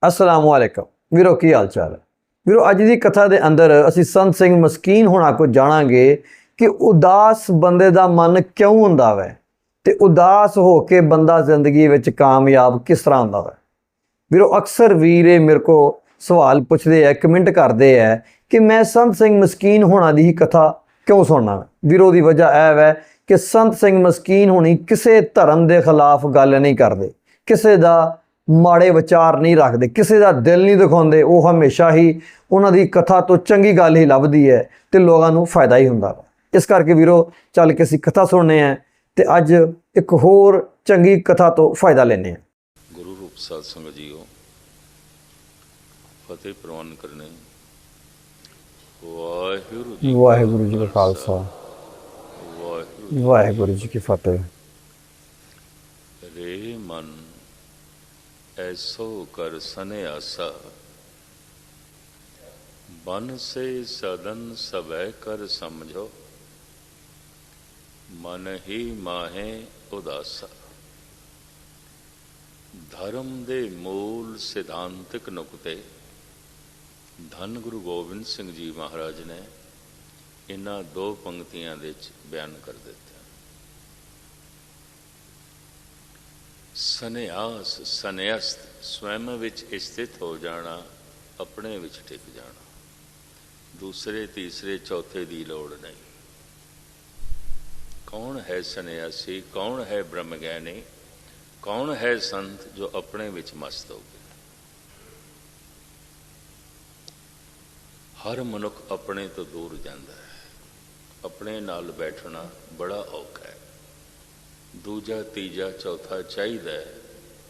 अस्सलामुअलैकुम वीरो की हाल चाल है वीरो। अज की कथा के अंदर असी संत सिंह मस्कीन होना को जानांगे कि उदास बंदे का मन क्यों हुंदा वै ते उदास होके बंदा जिंदगी विच कामयाब किस तरह हुंदा वै। वीरो अक्सर वीर मेरे को सवाल पूछते हैं, कमेंट करते हैं कि मैं संत सिंह मस्कीन होना की ही कथा क्यों सुनना। वीरो की वजह यह है कि संत सिंह मस्कीन होनी किसी धर्म के खिलाफ गल नहीं करते, किसी का माड़े विचार नहीं रखते, किसी का दिल नहीं दिखाते। वो हमेशा ही उन्होंने कथा तो चंगी गल ही लभदी है तो लोगों को फायदा ही होंदा। इस करके वीरो चल के असीं कथा सुनने हैं तो अज एक होर चंगी कथा तो फायदा लेने हैं। गुरु रूप साध संगत जीओ, फतेह प्रवान करने। वाहिगुरु जी का खालसा, वाहिगुरु जी की फतेह। रे मन ऐसो कर सन्यासा, बन से सदन सबै कर समझो, मन ही माहे उदासा। धर्म दे मूल सिद्धांतिक नुकते धन गुरु गोबिंद सिंह जी महाराज ने इन्हां दो पंक्तियां दे बयान कर दिते। सन्यास सन्यास्त स्वयं विच स्थित हो जाना, अपने विच टिक जाना, दूसरे तीसरे चौथे की लोड़ नहीं। कौन है सन्यासी, कौन है ब्रह्मज्ञानी, कौन है संत जो अपने विच मस्त हो गया। हर मनुख अपने तो दूर जाता है, अपने नाल बैठना बड़ा औखा है। दूजा तीजा चौथा चाहिए,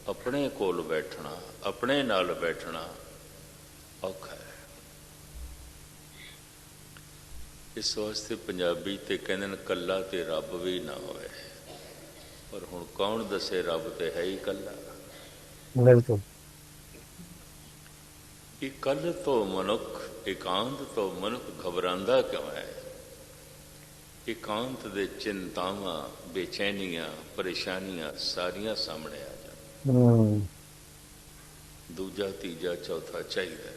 अपने कोल बैठना, अपने नाल बैठना औखा है। इस वास्ते पंजाबी ते कहते हैं कला ते रब भी ना होए, पर हुण कौन दसे रब ते है ही कला। बिल्कुल इकल तो मनुख, एकांत तो मनुख घबरांदा क्यों है। एकांत दे चिंतावां, बेचैनियां, परेशानियां सारियां सामने आ जाए। दूजा तीजा चौथा चाहिए।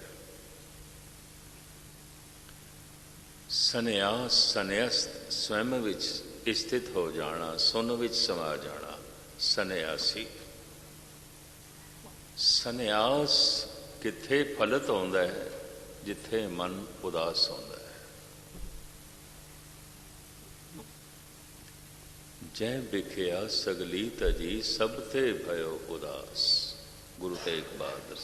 सन्यास सन्यास्त स्वयं विच स्थित हो जाना, सुन विच समा जाना सन्यासी। सन्यास किथे फलित होंदा है, जिथे मन उदास होंदा है। जै बिखिया सगली तजी, सब ते भयो उदास। गुरु तेग बहादुर।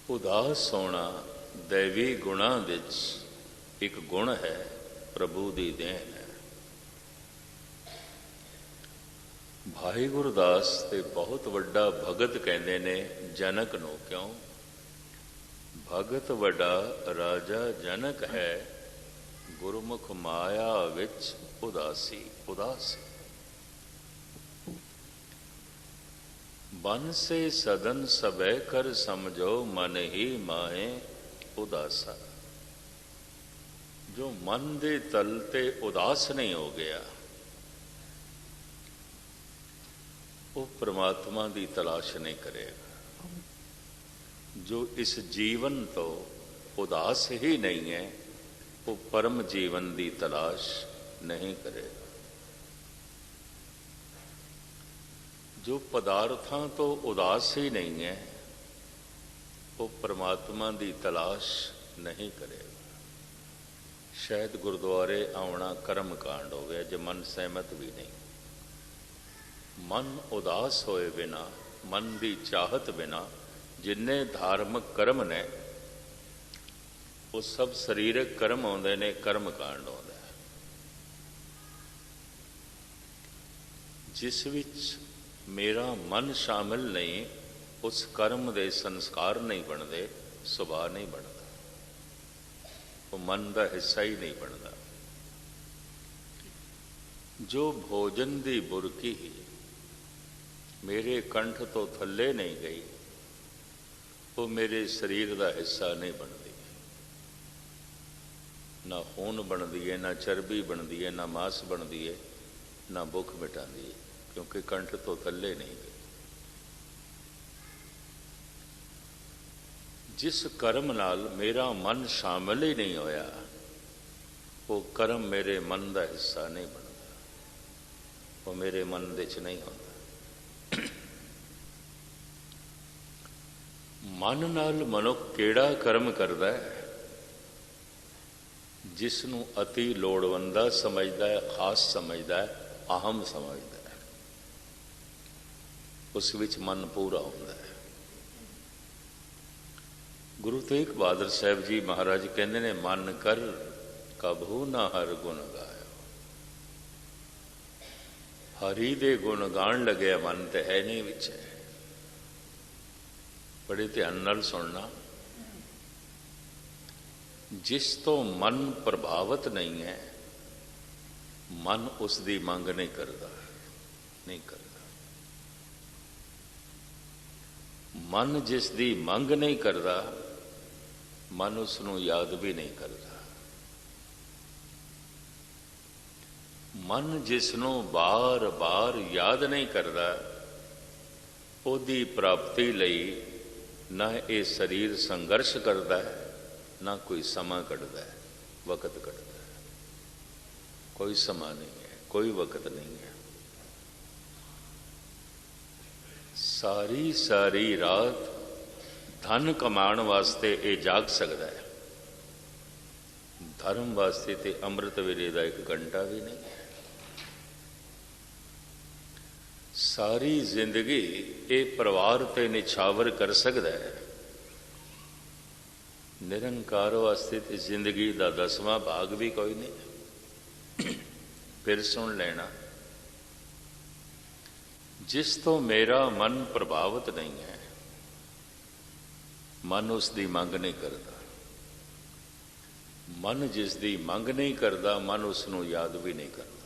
उदास होना दैवी गुणा विच एक गुण है, प्रभु दी देन है। भाई गुरदास ते बहुत वड्डा भगत कहते ने जनक नूं। क्यों? भगत वड्डा राजा जनक है, गुरमुख माया विच उदासी। उदास बन से सदन सबै कर समझो, मन ही माहे उदासा। जो मन दे तल ते उदास नहीं हो गया, वो परमात्मा की तलाश नहीं करेगा। जो इस जीवन तो उदास ही नहीं है, वो परम जीवन की तलाश नहीं करेगा। जो पदार्थां तो उदास ही नहीं है, वो परमात्मा की तलाश नहीं करेगा। शायद गुरुद्वारे आना कर्म कांड हो गया जो मन सहमत भी नहीं। मन उदास होए बिना, मन की चाहत बिना जिन्ने धार्मिक कर्म ने वो सब शरीरक कर्म आते ने, कर्म कांड आता है। जिस विच मेरा मन शामिल नहीं, उस कर्म के संस्कार नहीं बनते, सुभाव नहीं बनता, वो मन का हिस्सा ही नहीं बनता। जो भोजन की बुरकी ही मेरे कंठ तो थले नहीं गई, वो मेरे शरीर का हिस्सा नहीं बनती। ना खून बनती है, ना चर्बी बनती है, ना मांस बनती है, ना भुख मिटाती है, क्योंकि कंठ तो थले नहीं गई। जिस कर्म नाल मेरा मन शामिल ही नहीं होया, वो कर्म मेरे मन का हिस्सा नहीं बनता, वो मेरे मन दे च नहीं होता। मन नाल मनुख केड़ा कर्म करता है? जिसनों अति लोड़वंदा समझदा है, खास समझदा है, अहम समझदा है, उस विच मन पूरा होता है। गुरु तेग बहादुर साहब जी महाराज कहते ने, मन कर कभू ना हर गुण गायो। हरि दे गुण गाण लगे मन तो है नहीं विच है। बड़े ध्यान नाल सुनना। जिस तो मन प्रभावित नहीं है, मन उसकी मंग नहीं करता, नहीं करता। मन जिसकी मंग नहीं करता, मन उसनों याद भी नहीं करता। मन जिसनों बार बार याद नहीं करता, ओदी प्राप्ति लई ना ये शरीर संघर्ष करता है, ना कोई समा कटता है, वक्त कटता है। कोई समा नहीं है, कोई वक्त नहीं है। सारी सारी रात धन कमाण वास्ते ये जाग सकता है, धर्म वास्ते तो अमृत वेले का एक घंटा भी नहीं है। सारी जिंदगी ये परिवार ते निछावर कर सकता है, निरंकार वास्ते तो जिंदगी का 10वां भाग भी कोई नहीं। फिर सुन लेना, जिस तो मेरा मन प्रभावित नहीं है, मन उसकी मंग नहीं करता। मन जिसकी मंग नहीं करता, मन उसनों याद भी नहीं करता।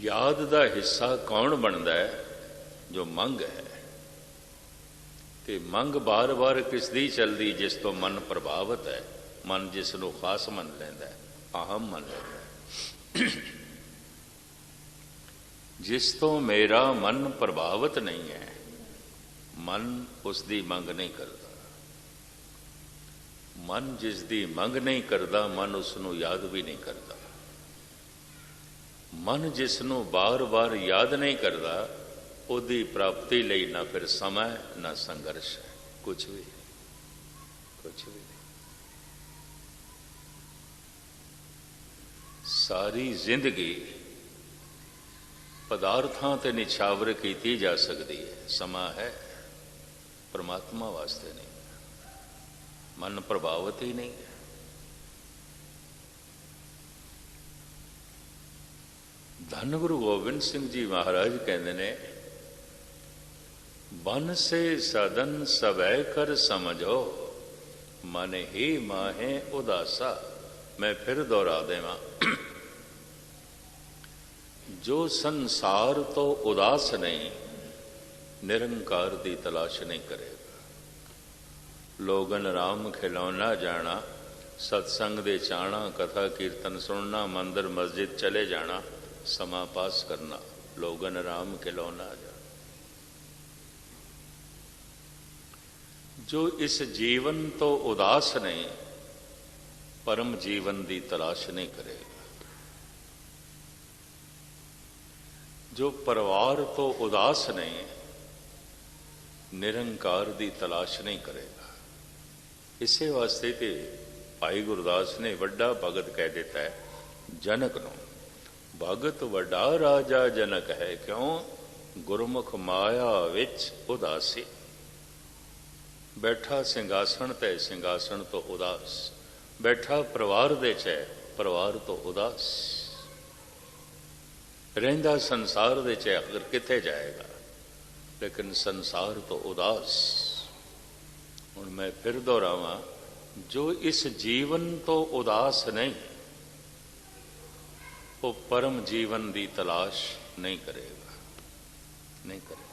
याद का हिस्सा कौन बनता है? जो मंग है। ते मंग बार बार किसदी चलती? जिस तो मन प्रभावित है, मन जिसनों खास मन लेंदा है, अहम मन लेंदा है। जिस तो मेरा मन प्रभावित नहीं है, मन उसकी मंग नहीं करता। मन जिसकी मंग नहीं करता, मन उसनों याद भी नहीं करता। मन जिसनों बार बार याद नहीं करता, ओदी प्राप्ति लई ना फिर समय ना संघर्ष है, कुछ भी नहीं। सारी जिंदगी पदार्थां ते निछावर की जा सकती है, समा है, परमात्मा वास्ते नहीं। मन प्रभावित ही नहीं है। धन गुरु गोबिंद सिंह जी महाराज कहते ने, बन से सदन सवै कर समझो, मन ही माहे उदासा। मैं फिर दोहरा देवा, जो संसार तो उदास नहीं, निरंकार की तलाश नहीं करेगा। लोगन राम खिलौना जाना, सत्संग दे चाणा, कथा कीर्तन सुनना, मंदिर मस्जिद चले जाना, समा पास करना, लोगन राम खिलौना जाना। जो इस जीवन तो उदास नहीं, परम जीवन की तलाश नहीं करेगा। जो परिवार तो उदास नहीं, निरंकार की तलाश नहीं करेगा। इसे वास्ते कि भाई गुरदास ने वड्डा भगत कह देता है जनक नूं, भगत वड्डा राजा जनक है, क्यों? गुरमुख माया विच उदासी। बैठा सिंघासन ते सिंघासन तो उदास, बैठा परिवार दे च परिवार तो उदास, रहिंदा संसार दे च अगर किथे जाएगा, लेकिन संसार तो उदास। हुण मैं फिर दोहरावां, जो इस जीवन तो उदास नहीं, वो परम जीवन की तलाश नहीं करेगा, नहीं करेगा।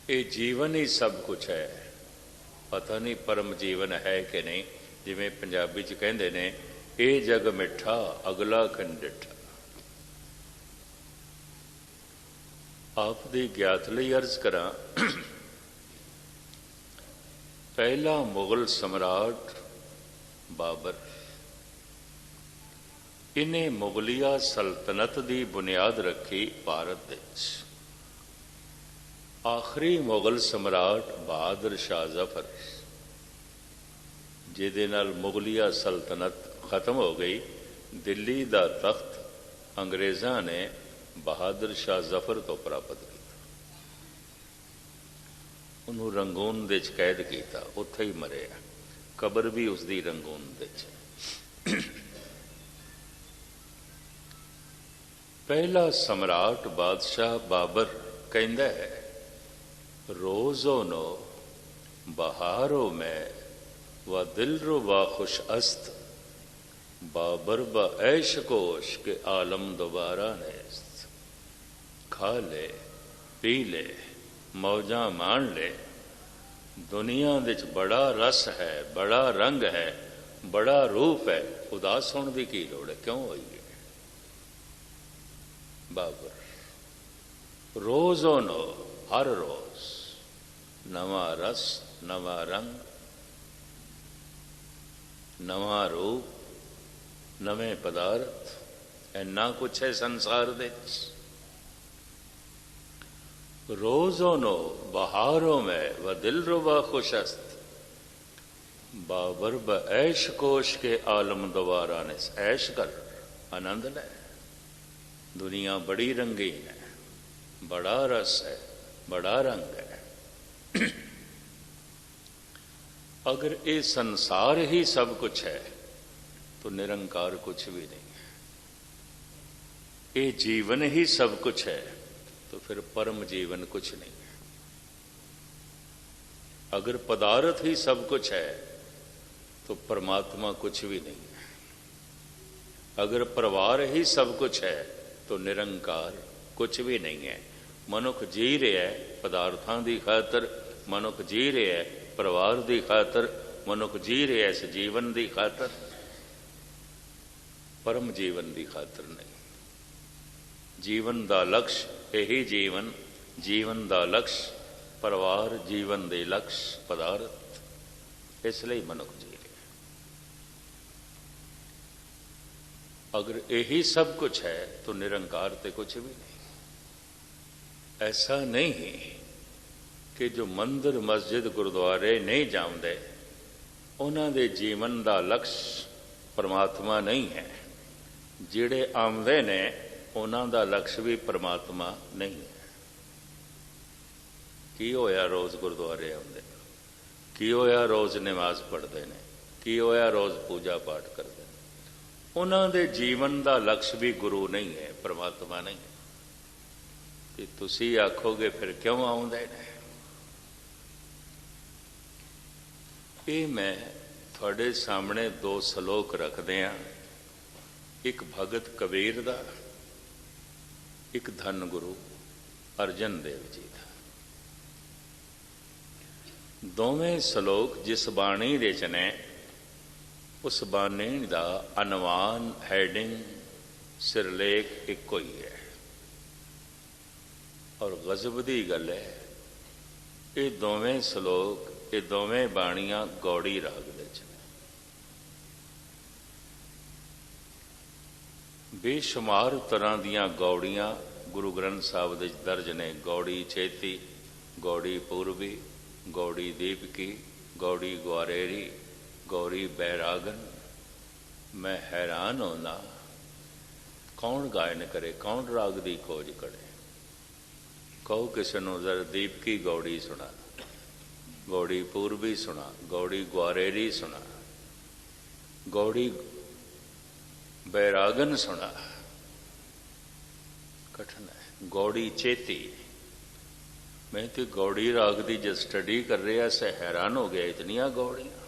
ये जीवन ही सब कुछ है, पता नहीं परम जीवन है कि नहीं। जिमें पंजाबी च कहंदे ने, ये जग मिठा अगला कंडिठा। ਆਪ ਦੀ ਗਿਆਤ ਲਈ ਅਰਜ਼ ਕਰਾਂ। ਪਹਿਲਾ ਮੁਗਲ ਸਮਰਾਟ ਬਾਬਰ, ਇਹਨੇ ਮੁਗਲਿਆ ਸਲਤਨਤ ਦੀ ਬੁਨਿਆਦ ਰੱਖੀ ਭਾਰਤ ਵਿੱਚ। ਆਖਰੀ ਮੁਗਲ ਸਮਰਾਟ ਬਹਾਦਰ ਸ਼ਾਹ ਜ਼ਫਰ, ਜਿਹਦੇ ਨਾਲ ਮੁਗਲਿਆ ਸਲਤਨਤ ਖਤਮ ਹੋ ਗਈ। ਦਿੱਲੀ ਦਾ ਤਖਤ ਅੰਗਰੇਜ਼ਾਂ ਨੇ ਬਹਾਦਰ ਸ਼ਾਹ ਜ਼ਫਰ ਤੋਂ ਪ੍ਰਾਪਤ ਕੀਤਾ। ਉਹਨੂੰ ਰੰਗੂਨ ਦੇ ਵਿੱਚ ਕੈਦ ਕੀਤਾ, ਉੱਥੇ ਹੀ ਮਰਿਆ। ਕਬਰ ਵੀ ਉਸਦੀ ਰੰਗੂਨ ਦੇ ਵਿੱਚ। ਪਹਿਲਾ ਸਮਰਾਟ ਬਾਦਸ਼ਾਹ ਬਾਬਰ ਕਹਿੰਦਾ ਹੈ, ਰੋਜ਼ੋ ਨੋ ਬਹਾਰੋ ਮੈਂ व दिल रुबा खुश अस्त बाबर ब ऐश कोश के आलम दोबारा नेस्त। खा ले पी ले मौजा मान ले, दुनिया विच बड़ा रस है, बड़ा रंग है, बड़ा रूप है। उदास होने की की लोड़ है, क्यों होई है? बाबर रोज़ो नो, हर रोज नवा रस, नवा रंग, नवा रूप, नवे पदार्थ, इन्ना कुछ है संसार दे। रोज़ो नो बहारों में व दिल रुबा खुशस्त, बाबर ब ऐश कोश के आलम दोबारा ने। ऐश कर, आनंद ले। दुनिया बड़ी रंगीन है, बड़ा रस है, बड़ा रंग है। अगर ये संसार ही सब कुछ है तो निरंकार कुछ भी नहीं है। ये जीवन ही सब कुछ है तो फिर परम जीवन कुछ नहीं है। अगर पदार्थ ही सब कुछ है तो परमात्मा कुछ भी नहीं है। अगर परिवार ही सब कुछ है तो निरंकार कुछ भी नहीं है। मनुख जी रहा है पदार्थों की खातर, मनुख जी रहा है परिवार की खातर, मनुख जी रहा है इस जीवन की खातर, परम जीवन की खातर नहीं। जीवन का लक्ष्य यही जीवन, जीवन का लक्ष्य परिवार, जीवन के लक्ष्य पदार्थ, इसलिए मनुख जी रहा। अगर यही सब कुछ है तो निरंकार तो कुछ भी नहीं। ऐसा नहीं है कि जो मंदिर मस्जिद गुरुद्वारे नहीं जाते उन्हों के जीवन का लक्ष्य परमात्मा नहीं है। जिहड़े आमदे ने उन्हों का लक्ष्य भी परमात्मा नहीं है। की होया रोज़ गुरुद्वारे आते, की होया रोज़ नमाज पढ़ते हैं, की होया रोज़ पूजा पाठ करते हैं। उन्हों के जीवन का लक्ष्य भी गुरु नहीं है, परमात्मा नहीं है। कि तुसी आखोगे फिर क्यों आउंदे ने? ये मैं थोड़े सामने दो सलोक रख दिया, एक भगत कबीर दा, एक धन गुरु अर्जन देव जी का। दोवें सलोक जिस बाणी दे च ने उस बाणी का अनवान हैडिंग सिरलेख एक ही है। और गजब की गल है, ये दोवें सलोक, ये दोवें बाणियां गौड़ी राग दे च ने। बेशुमार तरह दियां गौड़ियां गुरु ग्रंथ साहब दे दर्ज ने। गौड़ी चेती, गौड़ी पूर्वी, गौड़ी दीपकी, गौड़ी ग्वारेरी, गौड़ी बैरागन। मैं हैरान होना, कौन गायन करे, कौन राग की खोज करे। कहो किसी को जरा दीपकी गौड़ी सुना, गौड़ी पूर्वी सुना, गौड़ी ग्वारेरी सुना, गौड़ी बैरागन सुना, कठिन है। गौड़ी चेती, मैं तो गौड़ी राग की जब स्टडी कर रहा से हैरान हो गया, इतनिया गौड़ियाँ,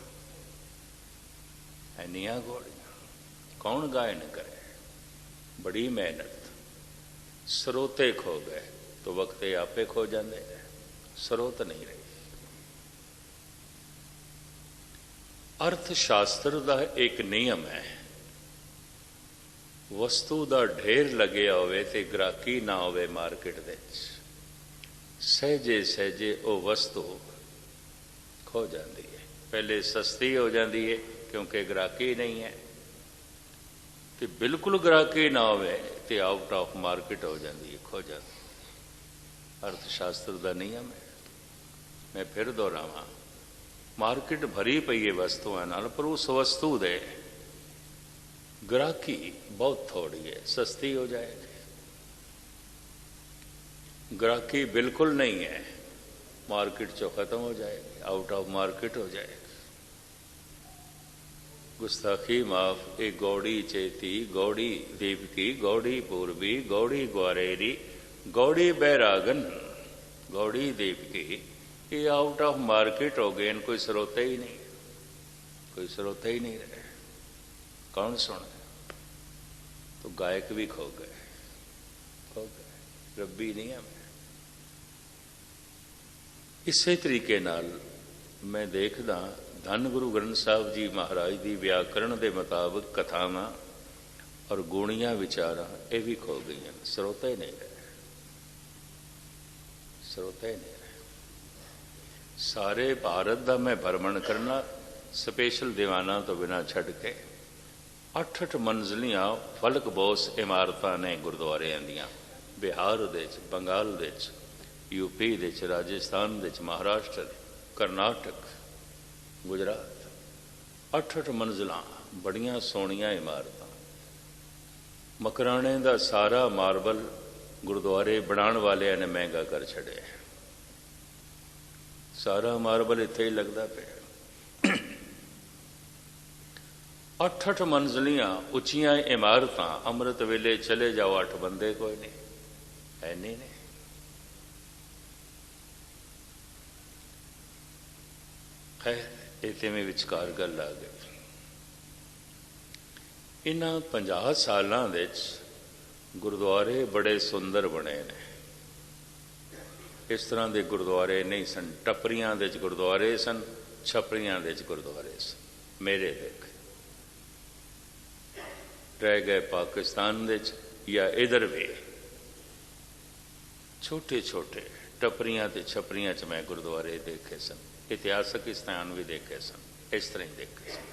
इनिया गौड़ियाँ, कौन गायन करे। बड़ी मेहनत। स्रोते खो गए तो वक्ते आपे खो जाते, स्रोत नहीं रही। अर्थशास्त्र का एक नियम है, वस्तु का ढेर लगे होवे ते ग्राहकी ना होवे मार्केट दे, सहजे सहजे वो वस्तु खो जाती है। पहले सस्ती हो जाती है क्योंकि ग्राहकी नहीं है, तो बिल्कुल ग्राहकी ना होवे तो आउट ऑफ मार्केट हो जाती है, खो जाती। अर्थशास्त्र का नियम है। मैं फिर दोहरावां, मार्केट भरी पई है वस्तुओं नाल, पर उस वस्तु दे ग्राहकी बहुत थोड़ी है, सस्ती हो जाएगी। ग्राहकी बिल्कुल नहीं है, मार्केट चो खत्म हो जाएगी, आउट ऑफ मार्केट हो जाएगी। गुस्ताखी माफ। एक गौड़ी चेती, गौड़ी देवकी, गौड़ी पूर्वी, गौड़ी ग्वारेरी, गौड़ी बैरागन, गौड़ी देवकी, ये आउट ऑफ मार्केट हो गए, इनको कोई स्रोते ही नहीं, कोई स्रोते ही नहीं रहे। कौन सुने? तो गायक भी खो गए, खो गए, रब्बी नहीं है। इसे तरीके नाल मैं देखदा धन गुरु ग्रंथ साहब जी महाराज की व्याकरण के मुताबिक कथावां और गुणियां विचारां ये भी खो गई, स्रोते नहीं रहे, स्रोते नहीं रहे। सारे भारत का मैं भ्रमण करना स्पेशल दीवाना तो बिना छड़ के 8-8 मंजिलियां फलक बोस इमारतां ने गुरुद्वारियां दियां, बिहार दे च, बंगाल दे च, यूपी दे च, राजस्थान दे च, महाराष्ट्र, करनाटक, गुजरात, 8-8 मंजिलां बड़ियां सोहणियां इमारतां। मकराणे का सारा मार्बल गुरुद्वारे बनाने वाले ने महंगा कर छड़े, सारा मार्बल इत्थे ही लगता पे। 8-8 मंजिलियां उचियां इमारतां, अमृत वेले चले जाओ 8 बंदे कोई नहीं है, नहीं ने। खैर इतने में विचकार गल आ गई। इन्हां 50 सालां दे गुरुद्वारे बड़े सुंदर बने ने। इस तरह के गुरुद्वारे नहीं सन। टपरियां दे गुरुद्वारे सन, छपरियां दे गुरुद्वारे सन। मेरे देख रह गए पाकिस्तान दे या इधर भी छोटे छोटे टपरियां ते छपरियां च मैं गुरुद्वारे देखे सन। इतिहासक स्थान भी देखे सन, इस तरह ही देखे सन।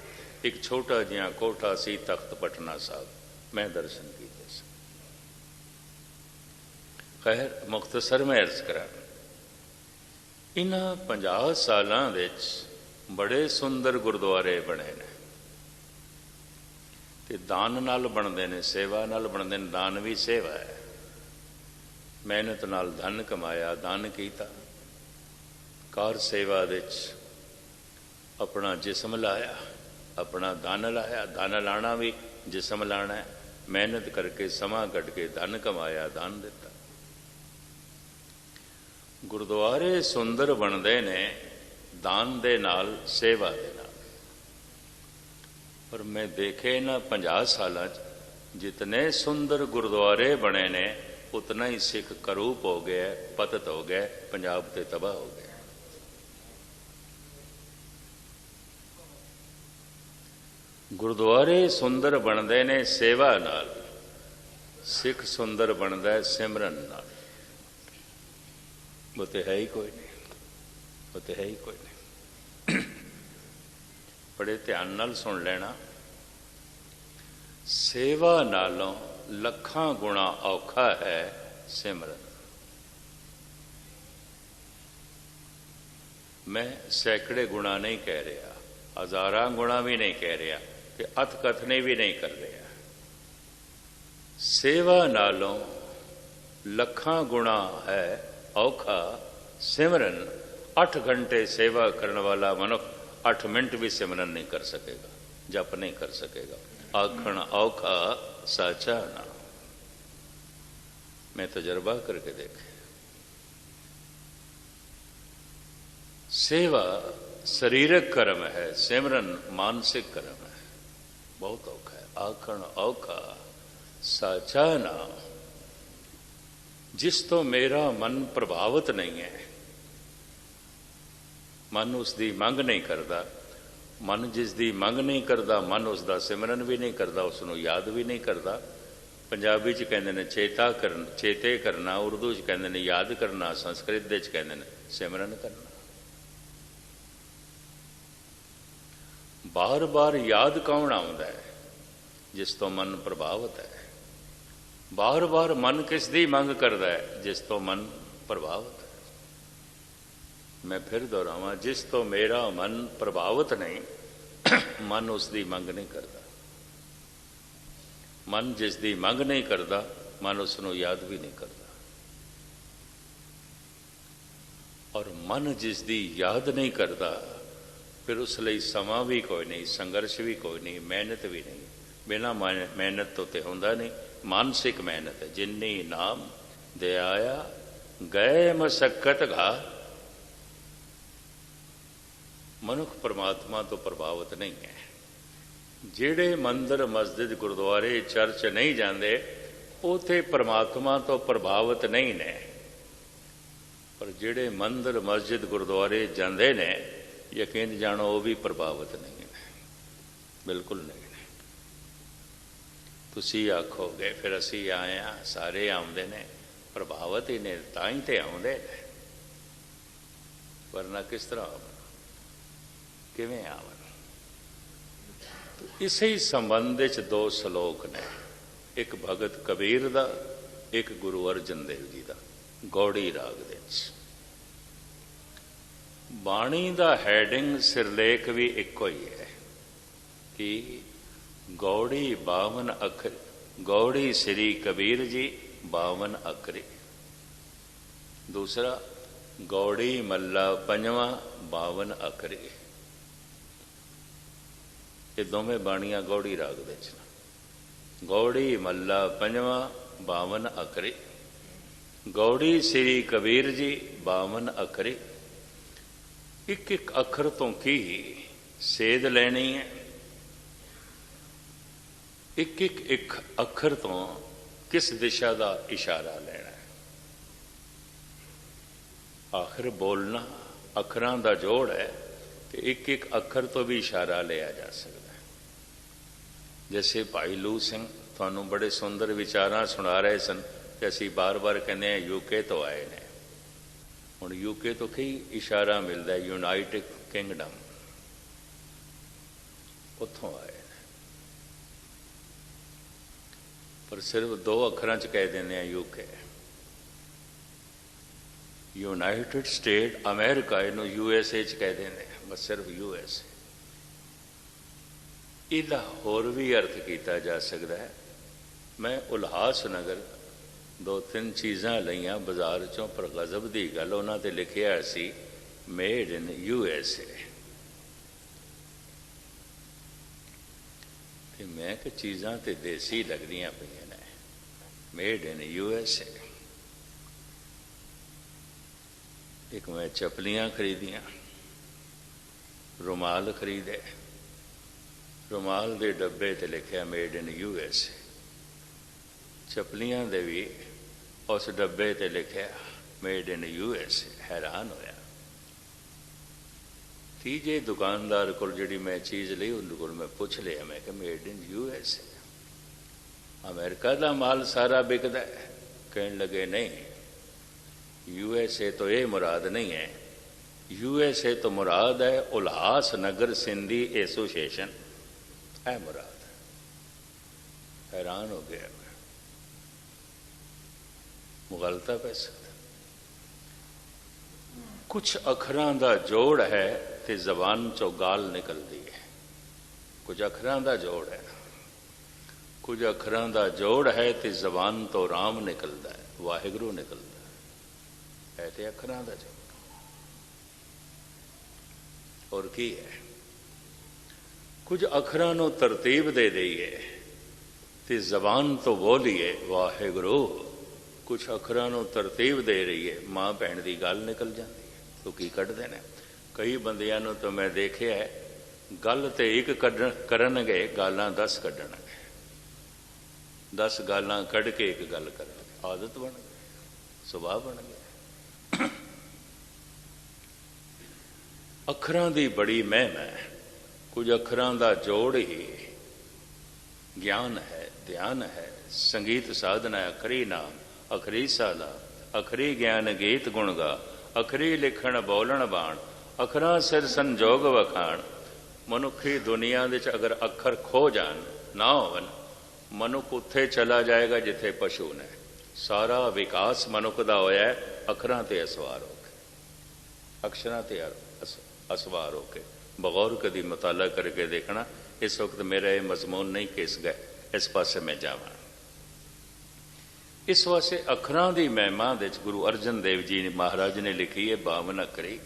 एक छोटा जिहा कोठा सी तख्त पटना साहब, मैं दर्शन किए सन। खैर मुख्तसर में अर्ज करा, इन्हां 50 सालां विच बड़े सुंदर गुरुद्वारे बने ने ते दान नाल बनते हैं, सेवा नाल बनते हैं। दान भी सेवा है। मेहनत नाल धन कमाया, दान किया, कार सेवा विच अपना जिस्म लाया, अपना धन लाया। धन लाना भी जिस्म लाना है। मेहनत करके समा कट के धन कमाया, दान दिता। गुरुद्वारे सुंदर बनते ने दान दे नाल, सेवा दे नाल। पर मैं देखे ना 50 साल जितने सुंदर गुरुद्वारे बने ने उतना ही सिख करूप हो गया, पतित हो गया, पंजाब ते तबाह हो गया। गुरुद्वारे सुंदर बनते ने सेवा नाल, सिख सुंदर बनता है सिमरन नाल। वो तो है ही कोई नहीं, वो तो है ही कोई नहीं। बड़े ध्यान नाल सुन लेना, सेवा नालों लखां गुणा औखा है सिमरन। मैं सैकड़े गुणा नहीं कह रहा, हजारां गुणा भी नहीं कह रहा, कि अथ कथने भी नहीं कर रहा। सेवा नालों लखां गुणा है औखा सिमरन। 8 घंटे सेवा करने वाला मनुख 8 मिनट भी सिमरन नहीं कर सकेगा, जप नहीं कर सकेगा। आखण औखा साचा ना। मैं तजर्बा करके देखे। सेवा शारीरिक कर्म है, सिमरन मानसिक कर्म है। बहुत औखा है। आखण औखा साचा ना। जिस तो मेरा मन प्रभावित नहीं है, मन उसकी मंग नहीं करता, मन जिसकी मंग नहीं करता, मन उसका सिमरन भी नहीं करता, उसनों याद भी नहीं करता, पंजाबी च कहते हैं चेते करना, उर्दू च कहते हैं याद करना, संस्कृत दे च कहते हैं सिमरन करना। बार बार याद कौन आउंदा है? जिस तो मन प्रभावित है। बार बार मन किस दी मंग करता है? जिस तो मन प्रभावित है। मैं फिर दोहरावां, जिस तो मेरा मन प्रभावित नहीं, मन उसकी मंग नहीं करता। मन जिसकी मंग नहीं करता, मन उसनों याद भी नहीं करता। और मन जिसकी याद नहीं करता, फिर उस लिए समा भी कोई नहीं, संघर्ष भी कोई नहीं, मेहनत भी नहीं। बिना मेहनत तो होंदा नहीं। मानसिक मेहनत है। जिन्नी नाम दे आया गए मशक्कत घा। मनुख परमात्मा तो प्रभावित नहीं है। ਜਿਹੜੇ ਮੰਦਰ ਮਸजिद ਗੁਰਦੁਆਰੇ ਚਰਚ नहीं जाते, उथे परमात्मा तो प्रभावित नहीं ने। पर ਜਿਹੜੇ ਮੰਦਰ मस्जिद गुरुद्वारे जाते ने, यकीन जानो वो भी प्रभावित नहीं ने, बिल्कुल नहीं ने। तुसी आखोगे फिर असी आए हाँ, सारे आउंदे ने, प्रभावित ही ने, तां ही ते आउंदे ने, वरना किस तरह आवन, किवें आवन। तो इसे संबंध च दो सलोक ने, एक भगत कबीर दा, एक गुरु अर्जन देव जी दा, गौड़ी राग दे विच। बाणी दा हैडिंग सिरलेख भी एको ही है कि गौड़ी 52 अखर, गौड़ी श्री कबीर जी 52 अखरी। दूसरा गौड़ी मल्ला पंजवा 52 अखरी। ये दोवें बाणियां गौड़ी राग दे च। गौड़ी मल्ला पंजवा 52 अखरी, गौड़ी श्री कबीर जी 52 अखरी। एक एक अखर तो की सेध लेनी है, एक अखर तो किस दिशा का इशारा लेना है। आखिर बोलना अखरां का जोड़ है कि एक एक अखर तो भी इशारा लिया जा सकता है। जैसे भाई लू सिंह थानू बड़े सुंदर विचार सुना रहे सन कि असी बार बार कहने यूके तो आए ने। हुण यूके तो कई इशारा मिलता है, यूनाइटेड किंगडम, उत्थों आए ने। पर सिर्फ 2 अखरां च कह देने यूके। यूनाइटेड स्टेट अमेरिका इनू यूएसए च कह देने, बस सिर्फ यूएसए। इहदा होर भी अर्थ किया जा सकता है। मैं उल्हास नगर 2-3 चीज़ां लईयां बाजार चों, पर गजब की गल उन्हां ते लिखिया सी मेड इन यूएसए। ते मैं कि चीज़ां ते देसी लगदियां पईयां ने, मेड इन यूएसए। एक मैं चपलियां खरीदियां, रुमाल खरीदे, रुमाल दे डब्बे ते लिखिया मेड इन यूएसए। चपलियां दे भी उस डब्बे ते लिखिया मेड इन यूएसए। हैरान होया। तीजे दुकानदार को जी मैं चीज़ ली, उन्होंने मैं पूछ लिया, मैं कि मेड इन यूएसए, अमेरिका का माल सारा बिकता है? कहने लगे नहीं, यूएसए तो ये मुराद नहीं है, यूएसए तो मुराद है उल्हास नगर सिंधी एसोसिएशन, है मुराद। हैरान हो गया मैं, मुगलता पै सकता। कुछ अखरां दा जोड़ है तो जबान चो गाल निकलती है। कुछ अखरां दा जोड़ है, कुछ अखरां दा जोड़ है तो जबान तो राम निकलता है, वाहिगुरू निकलता है तो अखरां दा जोड़। और की है, कुछ अखरां नूं तरतीब दे दईए तो जबान तो बोलीए वाहिगुरू, कुछ अखरां नूं तरतीब दे रही है, माँ भैन की गल निकल जाती है। तो की कढ़ते हैं कई बंदियां नूं तो मैं देखिया है, गल तो एक करनगे, गालां 10 कढ़णगे, 10 गालां कढ़ के एक गल करनगे। आदत बन गई, सुभाव बन गया। अखरां की बड़ी महिमा है। कुछ अखरां का जोड़ ही ज्ञान है, ध्यान है। संगीत साधना अखरी नाम अखरी साला, अखरी ज्ञान गीत गुण गा, अखरी लिखण बोलण बाण, अखरां सिर संजोग वखाण। मनुखी दुनिया दे अगर अखर खो जान ना होवन, मनुख उत्थे चला जाएगा जिथे पशु ने। सारा विकास मनुख दा होया है अखरां ते असवार हो के, अक्षरां ते असवार हो के। बगौर कदी मुताला करके देखना। इस वक्त मेरा ये मजमून नहीं कि इस पासे मैं जावां। इस वास्ते अखरां दी महिमा दे गुरु अर्जन देव जी महाराज ने लिखी है 52 अखरी।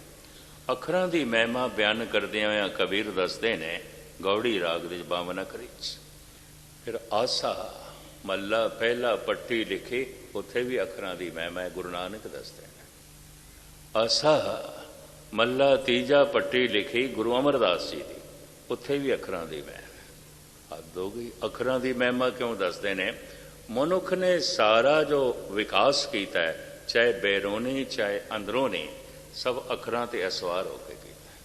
अखरां दी महिमा बयान करदे होया कबीर दसदे ने गौड़ी राग दे 52 अखरी। फिर आसा मल्ला पहला पट्टी लिखी, उत्थे भी अखरां दी महिमा है। गुरु नानक दसदे ने आसा मल्ला तीजा पट्टी लिखी गुरु अमरदास जी दी, उत्थे भी अखरां दी महिमा। हद हो गई। अखरां दी महिमा क्यों दसदे ने? मनुख ने सारा जो विकास किया है, चाहे बैरूनी चाहे अंदरूनी, सब अखरां ते असवार होकर किया।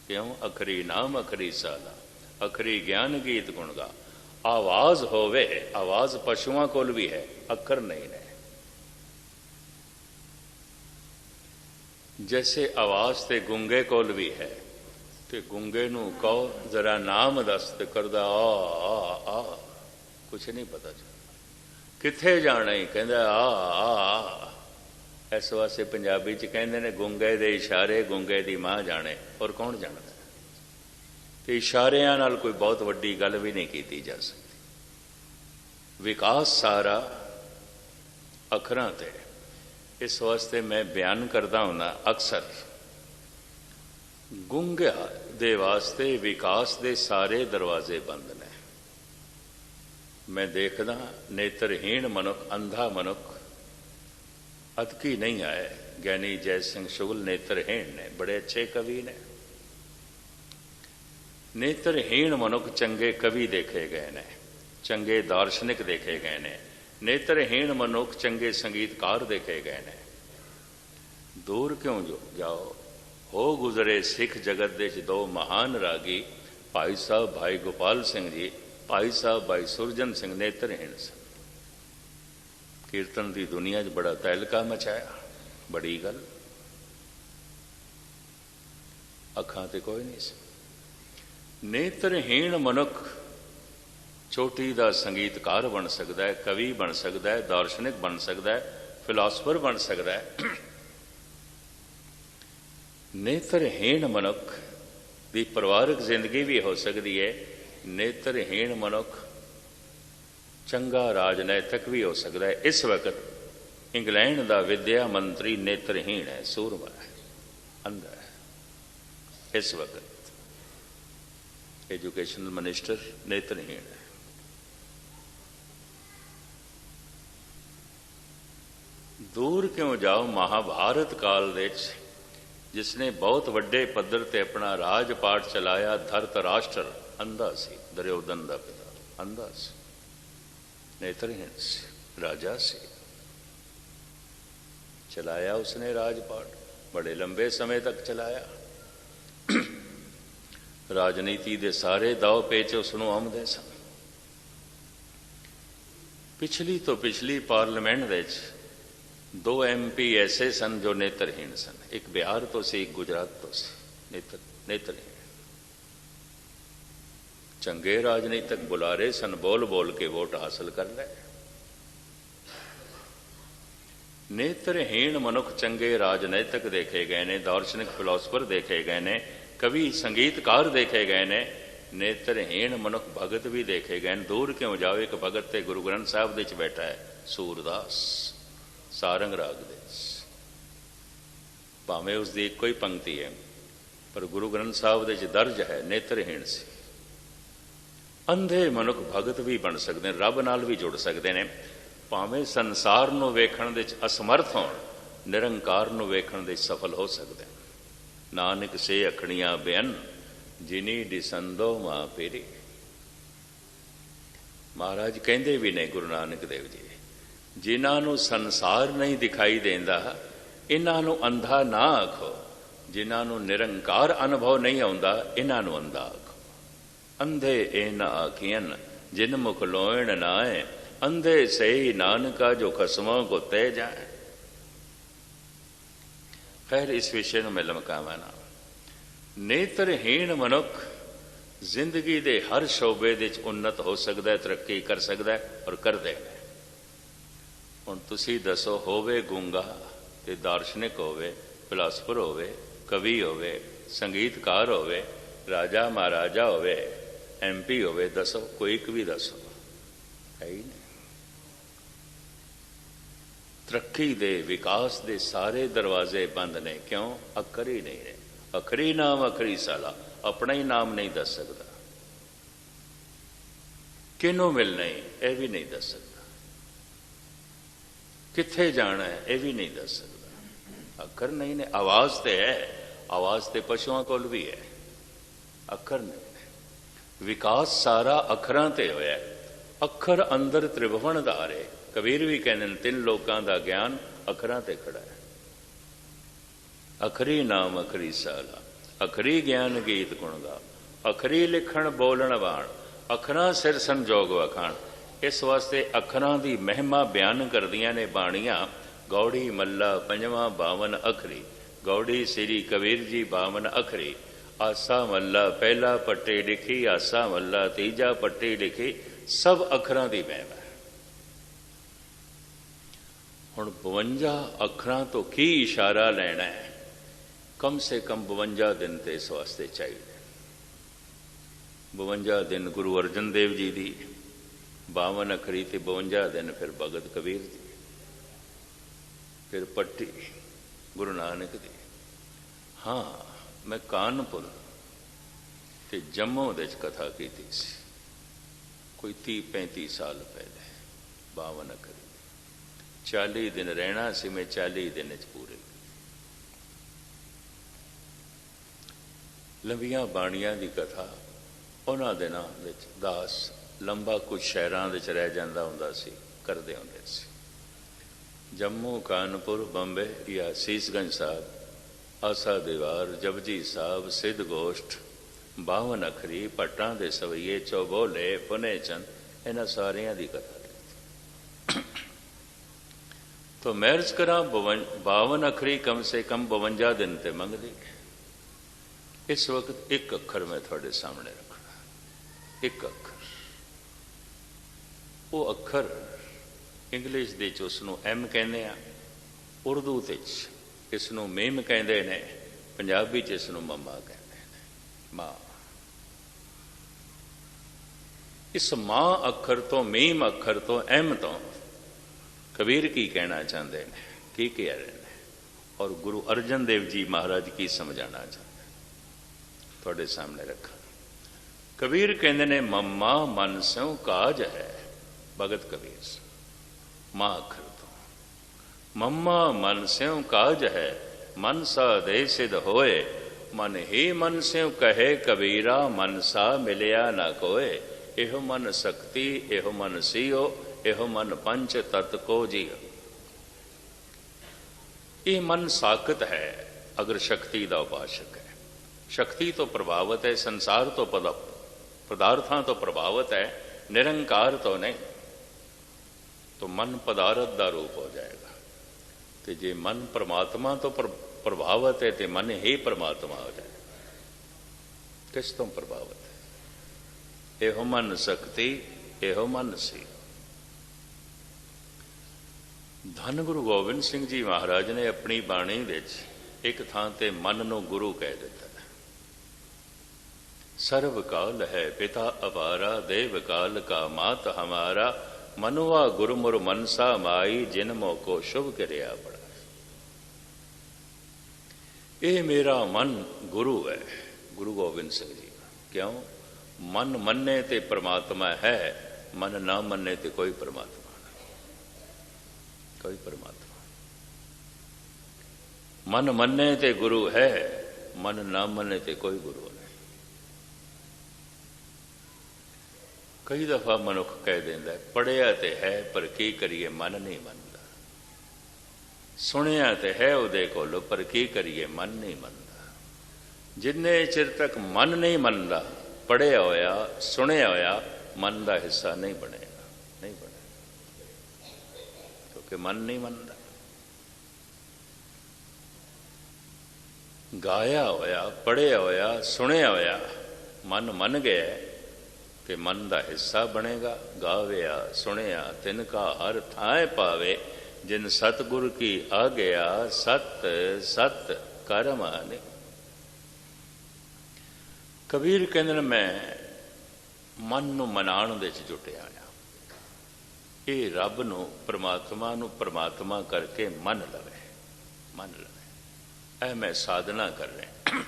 क्यों? अखरी नाम अखरी साला, अखरी ज्ञान गीत गुण गा। आवाज होवे, आवाज पशुओं कोल भी है, अखर नहीं ने। जैसे आवाज ते गुंगे कोल भी है, ते गुंगे नू कहो जरा नाम दस, ते करदा आ कुछ नहीं पता चलता। किथे जाना ही कहंदा आ। इस वास्ते पंजाबी च कहंदे ने गुंगे दे इशारे गुंगे दी मां जाने। और कौन जानता? तो इशारियां नाल कोई बहुत वड्डी गल भी नहीं की जा सकती। विकास सारा अखरां ते। इस वास्ते मैं बयान करदा हुंदा अक्सर, गुंगा दे वास्ते विकास दे सारे दरवाजे बंद ने। मैं देखदा नेत्रहीन मनुख, अंधा मनुख अतकी नहीं आए। ज्ञानी जय सिंह शुगल नेत्रहीन ने, बड़े अच्छे कवि ने। नेत्रहीन मनुख चंगे कवि देखे गए ने, चंगे दार्शनिक देखे गए ने। नेत्रहीन मनुख चंगे संगीतकार देखे गए ने। दूर क्यों जाओ, हो गुजरे सिख जगत दे दो महान रागी, भाई साहब भाई गोपाल सिंह जी, भाई साहब भाई सुरजन सिंह नेत्रहीन सन। कीर्तन की दुनिया च बड़ा तहलका मचाया, बड़ी गल। अखां ते कोई नहीं सी। नेत्रहीन मनुख चोटी का संगीतकार बन सकता है, कवि बन सकता है, दार्शनिक बन सकता है, फिलासफर बन सकता है। नेत्रहीन मनुख की परिवारक जिंदगी भी हो सकती है। नेत्रहीन मनुख चंगा राजनैतिक भी हो सकता है। इस वक्त इंग्लैंड का विद्या मंत्री नेत्रहीन है, सूरमा है, अंधा है। इस वक्त एजुकेशनल मिनिस्टर नेत्रहीन है। दूर क्यों जाओ, महाभारत काल दे जिसने बहुत वड्डे पद्धर ते अपना राजपाट चलाया, धरतराष्ट्र अंधा सी, दुर्योधन दा पिता अंधा सी, नेत्रहीन सी, राजा सी। चलाया उसने राजपाट, बड़े लंबे समय तक चलाया। राजनीति दे सारे दाव पेच उसनों आउंदे सन। पिछली तो पिछली पार्लीमेंट दे 2 MP ऐसे सन जो नेत्रहीन सन। एक बिहार तो से, एक गुजरात तो से। नेत्रहीन चंगे राजनीतिक बुलारे सन, बोल बोल के वोट हासिल कर ले। नेत्रहीन मनुख चंगे राजनीतिक देखे गए ने, दार्शनिक फिलोसफर देखे गए ने, कवि संगीतकार देखे गए ने। नेत्रहीन मनुख भगत भी देखे गए। दूर क्यों जाओ, एक भगत ते गुरु ग्रंथ साहब दे बैठा है, सूरदास, सारंग राग दे। भावें उसकी एक ही पंक्ति है, पर गुरु ग्रंथ साहब दे दर्ज है नेत्रहीन से। अंधे मनुख भगत भी बन सकते हैं, रब नाल भी जुड़ सकते हैं। भावें संसार नूं वेखण दे असमर्थ होण, निरंकार नूं वेखण दे सफल हो सकते हैं। नानक से अखड़ियां बेअन, जिनी दिसंदो मां पेरी। महाराज कहते भी ने गुरु नानक देव जी, जिन्हों संसार नहीं दिखाई देता इन्हों अंधा ना आखो, जिन्हों निरंकार अनुभव नहीं आता इन्हों अंधा आखो। अंधे ए न आखियन जिन मुख लोयण नाए, अंधे सही नानका जो खसमों को तय जाए। खैर इस विषय में मैं लमकावा ना। नेत्रहीन मनुख जिंदगी दे हर शोबे दे उन्नत हो सकता है, तरक्की कर सकता है और कर देगा। हुण तुसी दसो, होवे गूंगा ते दार्शनिक होवे, फिलासफर होवे, कवि होवे, संगीतकार होवे, राजा महाराजा होवे, MP होवे, दसो कोई एक भी दसो, है ही नहीं। तरक्की दे विकास दे सारे दरवाजे बंद ने, क्यों? अखर ही नहीं है। अखरी नाम अखरी साला, अपना ही नाम नहीं दस सकता, किनों मिलना है यह भी नहीं दस सकता, किथे जाना है यह भी नहीं दस सकता। अखर नहीं ने। आवाज तो है, आवाज तो पशुओं कोल भी है, अखर नहीं। विकास सारा अखरां ते होया। अखर अंदर त्रिभुवन धारे। कबीर भी कहते हैं 3 लोकां दा ज्ञान अखरां ते खड़ा है। अखरी नाम अखरी साला, अखरी ज्ञान गीत गुण गा, अखरी लिखण बोलण बाण, अखरां सिर संजोग वखाण। इस वास्ते अखरां दी महिमा बयान करदियां ने बाणियां। गौड़ी मल्ला पंजवां 52 अखरी, गौड़ी श्री कबीर जी 52 अखरी। आसा मल्ला पहला पट्टी लिखी, आसा मल्ला तीजा पट्टी लिखी, सब अखरां दी महिमा है। हुण 52 अखरां तो की इशारा लेना है? कम से कम 52 दिन तो इस वास्ते चाहिए। 52 दिन गुरु अर्जन देव जी की 52 अखरी, तो 52 दिन फिर भगत कबीर जी, फिर पट्टी गुरु नानक दी। हाँ, मैं कानपुर ते जम्मू दे कथा की थी, कोई 30-35 साल पहले। 52 अखरी 40 दिन रहना सी, मैं 40 दिन पूरे। लंबियां बाणियां की कथा उन्हां दिनां विच दास लंबा कुछ शहरां विच रह जांदा हुंदा सी, करदे हुंदे सी। जम्मू, कानपुर, बंबे या सीसगंज साहब, आसा दीवार, जपजी साहब, सिद्ध गोष्ठ, 52 अखरी, पट्टां दे सवैये, चौबोले, पुने चंद, इन्हां सारियां दी कथा। तो मैरज करा 52 अखरी कम से कम 52 दिन ते मंगदी। इस वक्त एक अखर मैं थोड़े सामने रखना, एक अखर। वो अखर इंग्लिश दे उसनों M कहते हैं, उर्दू इसनों मीम कहते हैं, पंजाबी इसनों मम्मा कहते हैं, माँ। इस माँ अखर तो, मीम अखर तो, M तो कबीर की कहना चाहते हैं, की कह रहे हैं, और गुरु अर्जन देव जी महाराज की समझाना चाहते हैं, थोड़े सामने रखा। कबीर कहते ने मम्मा मन स्यों काज है, भगत कबीर मां अखर तो। मम्मा मन स्यों काज है, मन सा दे सिद्ध होए, मन ही मन स्यों कहे कबीरा, मन सा मिलिया ना कोय। एहो मन शक्ति, एहो मन सीओ, एहो मन पंच तत् को जियो। ये मन साकत है अगर शक्ति का उपासक है। शक्ति तो प्रभावित है, संसार तो पदार्थां तो प्रभावित है, निरंकार तो नहीं। तो मन पदार्थ का रूप हो जाएगा। तो जे मन परमात्मा तो प्रभावित है, तो मन ही परमात्मा हो जाएगा। किस तो प्रभावित है? एहो मन शक्ति, एहो मन सी। धन गुरु गोबिंद सिंह जी महाराज ने अपनी बाणी विच एक थां ते मन नूं गुरु कह दिता। सर्व काल है पिता अपारा, देव काल का मात हमारा, मनुआ गुरुमुर मनसा माई, जिन मोह को शुभ करया बड़ा। ये मेरा मन गुरु है, गुरु गोबिंद सिंह जी का। क्यों? मन मन्ने ते परमात्मा है, मन ना मन्ने ते कोई परमात्मा नहीं, कोई परमात्मा। मन मन्ने ते गुरु है, मन ना मन्ने ते कोई गुरु नहीं। कई दफा मनुख कह देंदा है, पढ़िया तो है पर की करिए मन नहीं मनता, सुनिया तो है उहदे कोलों पर की करिए मन नहीं मनता। जिन्ने चिर तक मन नहीं मनता, पढ़िया होया सुनिया होया मन का हिस्सा नहीं बनेगा, नहीं बनेगा, क्योंकि मन नहीं मनता। गाया होया, पढ़िया होया, सुनिया होया मन मन गया तो मन का हिस्सा बनेगा। गाविया सुनिया तिनका हर थाए पावे, जिन सतगुर की आ गया सत सत कर माने। कबीर कहते मैं मन नूं मनाण दे च जुटिया आ, ये रब नूं परमात्मा नूं परमात्मा करके मन लवे, मन लवे। ऐ मैं साधना कर रहा।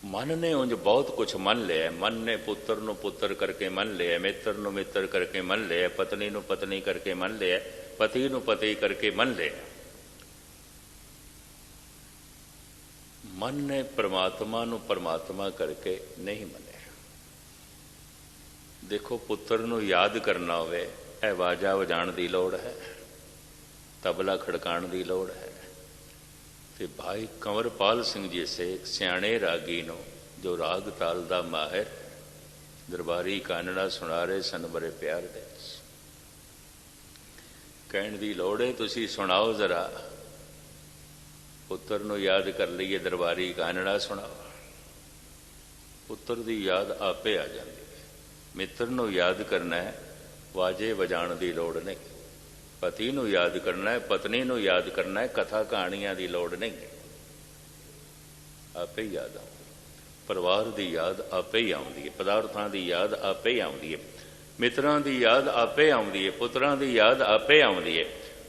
मन ने उंज बहुत कुछ मन लिया। मन ने पुत्र नूं पुत्र करके मन लिया, मित्र नूं मित्र करके मन लिया, पत्नी नूं पत्नी करके मन लिया, पति नूं पति करके मन लिया। मन ने परमात्मा नूं परमात्मा करके नहीं मनिया। देखो पुत्र नूं याद करना होवे, ऐ वाजा वजाण दी लोड़ है, तबला खड़काण दी लोड़ है। तो भाई कंवरपाल सिंह जी से सियाणे रागी नो जो राग ताल दा माहिर दरबारी कानड़ा सुना रहे सन बड़े प्यार दे। कहण दी लोड़ है तुसी सुनाओ जरा, पुत्र नूं याद कर लीए दरबारी कानड़ा सुनाओ। पुत्र दी याद आपे आ जाती है। मित्र नूं याद करना है, वाजे वजाण दी लोड़ नहीं। पति नूं याद करना है, पत्नी नूं याद करना है, कथा कहानियां दी लोड़ नहीं है, आपे ही याद आउंदी। परिवार की याद आपे ही आउंदी है, पदार्थां की याद आपे ही आउंदी है, मित्रां की याद आपे आउंदी है, पुत्रां की याद आपे आउंदी है,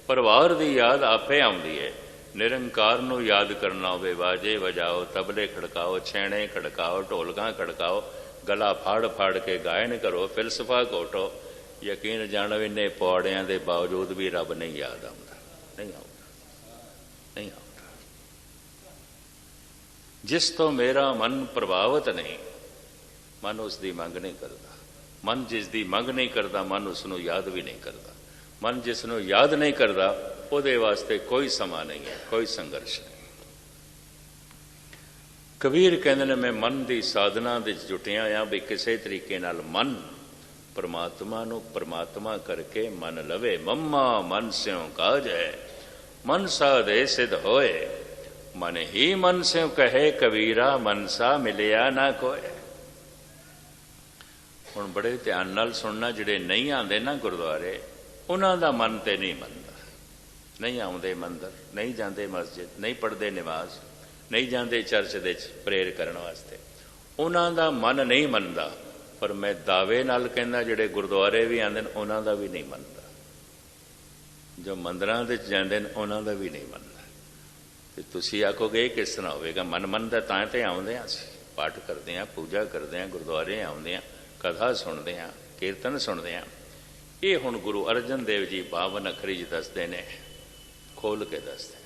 परिवार की याद आपे आउंदी है। निरंकार नूं याद करना होवे, वाजे वजाओ, तबले खड़काओ, छेणे खड़काओ, ढोलकां खड़काओ, गला फाड़ फाड़ के गायन करो, फिलसफा घोटो। यकीन जानो इन्ने पौड़ियां दे बावजूद भी रब नहीं याद आउंदा, नहीं आउंदा, नहीं आउंदा। जिस तो मेरा मन प्रभावित नहीं, मन उसकी मंग नहीं करता। मन जिसकी मंग नहीं करता, मन उसनूं याद भी नहीं करता। मन जिसनूं याद नहीं करता, उहदे वास्ते कोई समा नहीं है, कोई संघर्ष नहीं। कबीर कहते ने मैं मन की साधना दे जुटिया आ भी किसी तरीके नाल मन परमात्मा नूं परमात्मा करके मन लवे। मम्मा मन स्यों काज है, मन सा दे सिद्ध होए, मन ही मन स्यों कहे कबीरा, मन सा मिलिया ना कोय। हुण बड़े ध्यान नाल सुनना, जिहड़े नहीं आंदे ना गुरुद्वारे, उन्हां दा मन ते नहीं मनदा, नहीं आउंदे मंदिर, नहीं जांदे मस्जिद, नहीं पढ़दे नमाज, नहीं जाते चर्च दे प्रेयर करने वास्ते, उन्हां दा मन नहीं मनदा। पर मैं दावे नाल कहना जिहड़े गुरुद्वारे भी आंदे ने उन्हां दा भी नहीं मनदा, जो मंदिरां दे जांदे ने उन्हां दा भी नहीं मनदा। ते तुसीं आखोगे किस तरह होवेगा? मन मनदा तां ते आउंदे आ, असीं पाठ करदे आ, पूजा करदे आ, गुरुद्वारे आउंदे आ, कथा सुनदे आ, कीर्तन सुनदे आ। ये हुण गुरु अर्जन देव जी 52 अखरी च दसदे ने, खोल के दसदे।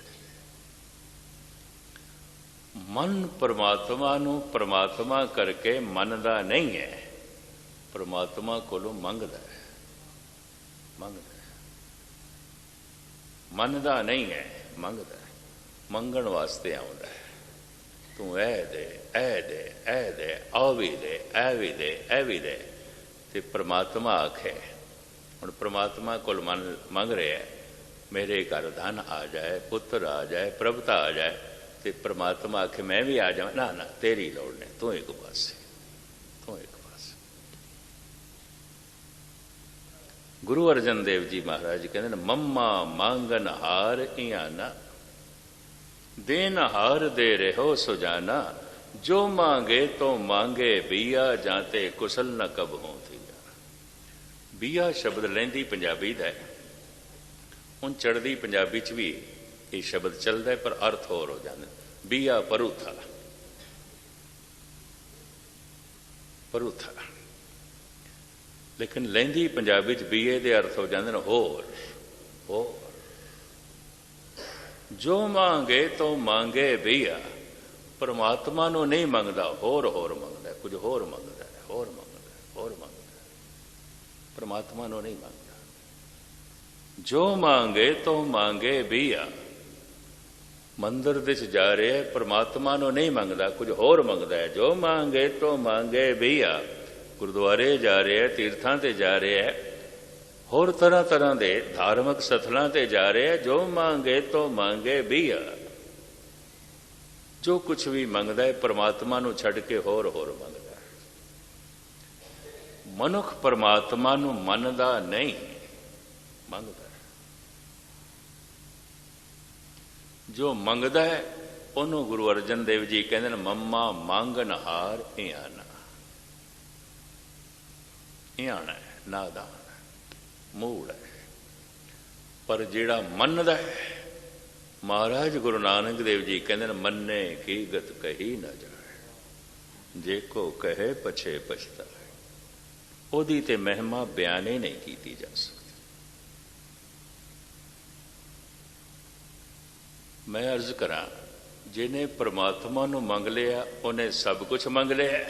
मन परमात्मा नूं परमात्मा करके मनदा नहीं है, परमात्मा कोलों मंगदा है, मंगदा है। मनदा नहीं है, मंगदा है, मंगण वास्ते आउंदा है। तू ऐ दे, ऐ दे, ऐ दे, आ भी दे, ऐ भी दे, ऐ भी दे। ते परमात्मा आखे, हुण परमात्मा कोल मन मंग रहा है, मेरे घर धन आ जाए, पुत्र आ जाए, प्रभुता आ जाए। तो परमात्मा आखे मैं भी आ जाऊँ, ना ना तेरी लोड़ नहीं, तू एक पासे, तू एक पासे। गुरु अर्जन देव जी महाराज कहते हैं, मम्मा मांगन हार इया ना, देन हार दे रहो सुजाना, जो मांगे तो मांगे बिया, जाते कुशल न कब हो थी। बिया शब्द लैंदी पंजाबी दा है, हुण चढ़दी पंजाबी च भी ये शब्द चलता है, पर अर्थ होर हो जाते। बिया परूथा, परूथा, लेकिन लैंदी पंजाबी च बीए दे अर्थ हो जाते हैं होर, होर। जो मांगे तो मांगे बिया, परमात्मा नूं नहीं मंगदा, होर होर मंगदा है, कुछ होर मंगदा है, होर मंगदा है, होर मंगदा है, परमात्मा नूं नहीं मंगदा। जो मांगे तो मांगे बिया, मंदिर दे जा रहे है, परमात्मा नूं नहीं मंगदा, कुछ होर मंगदा है। जो मांगे तो मांगे बिया, गुरुद्वारे जा रहा है, तीर्थां ते जा रहा है, होर तरह तरह के धार्मिक सथलों ते जा रहे हैं। जो मांगे तो मांगे भी आ, जो कुछ भी मंगदा है परमात्मा नूं छड्ड के होर होर मंगदा है। मनुख परमात्मा नूं मनदा नहीं, मंगदा है। जो मंगदा है उन्होंने गुरु अर्जन देव जी कहते हैं मम्मा मंगनहार इयाना। इयाना है नादान, मूड़ है। पर जिहड़ा मनदा है, महाराज गुरु नानक देव जी कहते हैं मन्ने की गत कही न जाए, जे को कहे पछे पछताए। ओदी ते महिमा बयान ही नहीं की जा सकती। मैं अर्ज करा, जिन्हें परमात्मा नूं मंग लिया उन्हें सब कुछ मंग लिया,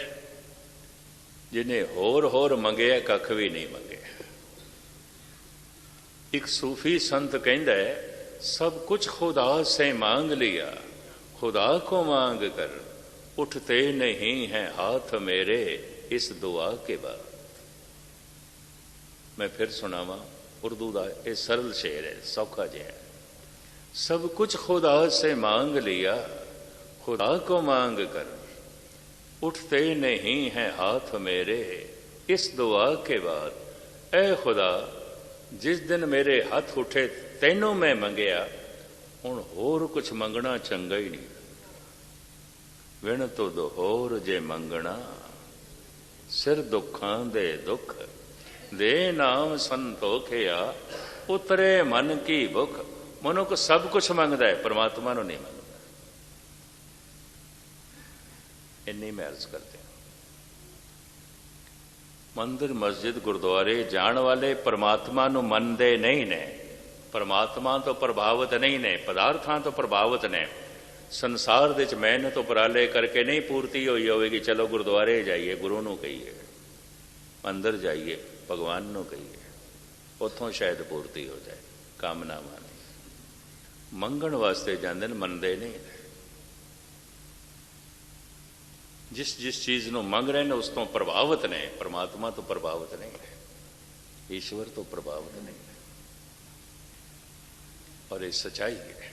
जिन्हें होर होर मंगया कख भी नहीं मंगे। एक सूफी संत कहता है सब कुछ खुदा से मांग लिया, खुदा को मांग कर उठते नहीं हैं हाथ मेरे इस दुआ के बाद। मैं फिर सुनावा, उर्दू का यह सरल शेर है, सौखा जिहा है। सब कुछ खुदा से मांग लिया, खुदा को मांग कर उठते नहीं हैं हाथ मेरे इस दुआ के बाद। ऐ खुदा, जिस दिन मेरे हाथ उठे तैनों मैं मंगया, हुण होर कुछ मंगना चंगा ही नहीं। विण तो दो होर जे मंगना, सिर दुखां दे दुख दे नाम संतोखिया, उतरे मन की भुख। मनुख सब कुछ मंगदा है, परमात्मा नूं नहीं मंगदा। इन्नी मैं अर्ज करते हैं। मंदिर मस्जिद गुरुद्वारे जाण वाले परमात्मा नूं मनदे नहीं ने, परमात्मा तो प्रभावित नहीं ने, पदार्थां तो प्रभावित ने। संसार दे च मेहनत उपराले करके नहीं पूर्ति होई होवेगी, चलो गुरुद्वारे जाइए, गुरु नूं कहिए, मंदिर जाइए, भगवान नूं कहिए, उत्थों शायद पूर्ति हो जाए कामनावां दी। मंगण वास्ते जांदे ने, मनदे नहीं ने। जिस जिस चीज़ नूं मंग रहे हैं उस तो प्रभावित ने, परमात्मा तो प्रभावित नहीं है, ईश्वर तो प्रभावित नहीं है। और ये सच्चाई है।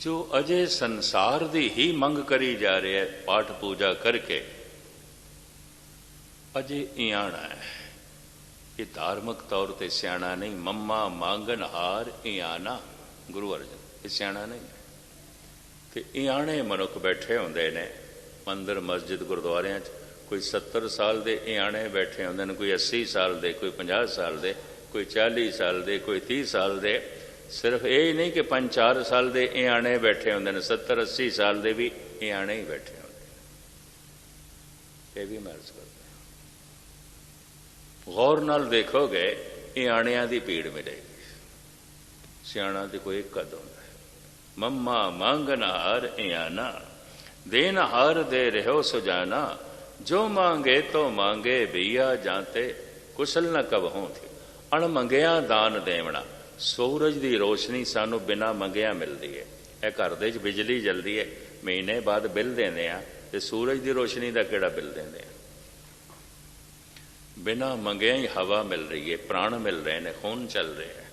जो अजे संसार दी ही मंग करी जा रहे है पाठ पूजा करके, अजे इयाना है, ये धार्मिक तौर पर सियाणा नहीं। मम्मा मांगन हार इयाना, गुरु अर्जन, ये सियाणा नहीं है। तो इयाणे मनुख बैठे होंदे ने मंदिर मस्जिद गुरुद्वारियां च। कोई 70 साल के इयाणे बैठे होंदे ने, कोई 80 साल के, कोई 50 साल के, कोई 40 साल के, कोई 30 साल के। सिर्फ ये नहीं कि 5-4 साल के इयाणे बैठे होंदे ने, 70-80 साल के भी इयाणे ही बैठे होंदे। ये भी मैं अर्ज करता। गौर नाल देखोगे इयाणियां दी भीड़ मिलेगी, सियाणा दी कोई एक कद होंदा। मम्मा मांगन हार इयाना, देन हार दे रहो सुजाना। जो मांगे तो मांगे भैया जाते, कुशल न कबहूं थी। अण मंगिया दान देवना। सूरज की रोशनी सानू बिना मंगिया मिलती है। यह घर दे बिजली जलती है, महीने बाद बिल देने आ, ते सूरज की रोशनी का किहड़ा बिल देने आ। बिना मंगिया ही हवा मिल रही है, प्राण मिल रहे हैं, खून चल रहे हैं।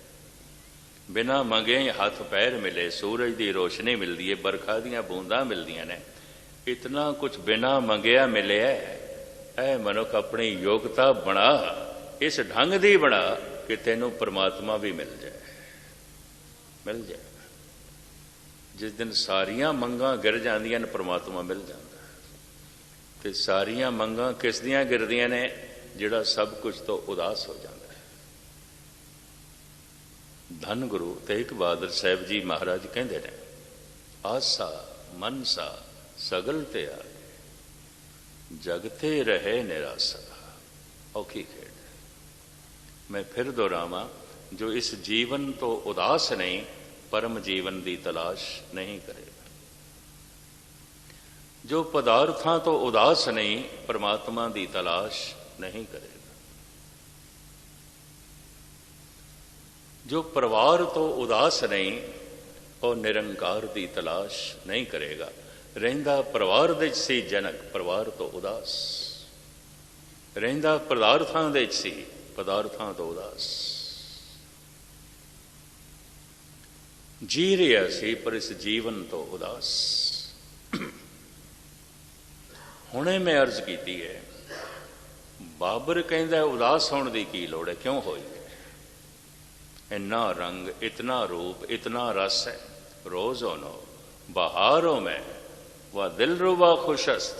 बिना मंगे ही हाथ पैर मिले, सूरज की रोशनी मिलती है, बरखा दियां बूंदां मिलदियां ने। इतना कुछ बिना मंगया मिले है। मनुख अपनी योग्यता बना, इस ढंग दी बना कि तेनों परमात्मा भी मिल जाए, मिल जाए। जिस दिन सारियां मंगां गिर जांदियां ने, परमात्मा मिल जाता है। ते सारियां मंगां किस दियां गिरदियां ने? जिहड़ा सब कुछ तो उदास हो जाता है। धन गुरु तेग बहादुर साहब जी महाराज कहते हैं, आसा मनसा सगल त्याग, जगते रहे निराशा। औखी खेड़। मैं फिर दोहरावां, जो इस जीवन तो उदास नहीं, परम जीवन की तलाश नहीं करेगा। जो पदार्थां तो उदास नहीं, परमात्मा की तलाश नहीं करेगा। जो परिवार तो उदास नहीं और निरंकार की तलाश नहीं करेगा। ਰਹਿੰਦਾ ਪਰਿਵਾਰ ਦੇ 'ਚ ਸੀ ਜਨਕ, ਪਰਿਵਾਰ ਤੋਂ ਉਦਾਸ। ਰਹਿੰਦਾ ਪਦਾਰਥਾਂ ਦੇ 'ਚ ਸੀ, ਪਦਾਰਥਾਂ ਤੋਂ ਉਦਾਸ। ਜੀ ਰਿਹਾ ਸੀ ਪਰ ਇਸ ਜੀਵਨ ਤੋਂ ਉਦਾਸ। ਹੁਣੇ ਮੈਂ ਅਰਜ਼ ਕੀਤੀ ਹੈ, ਬਾਬਰ ਕਹਿੰਦਾ ਉਦਾਸ ਹੋਣ ਦੀ ਕੀ ਲੋੜ ਹੈ, ਕਿਉਂ ਹੋਈ ਹੈ? ਇੰਨਾ ਰੰਗ, ਇਤਨਾ ਰੂਪ, ਇਤਨਾ ਰਸ ਹੈ। ਰੋਜ਼ ਹੋਨੋ ਬਹਾरों में वह दिल रुबा खुशस्त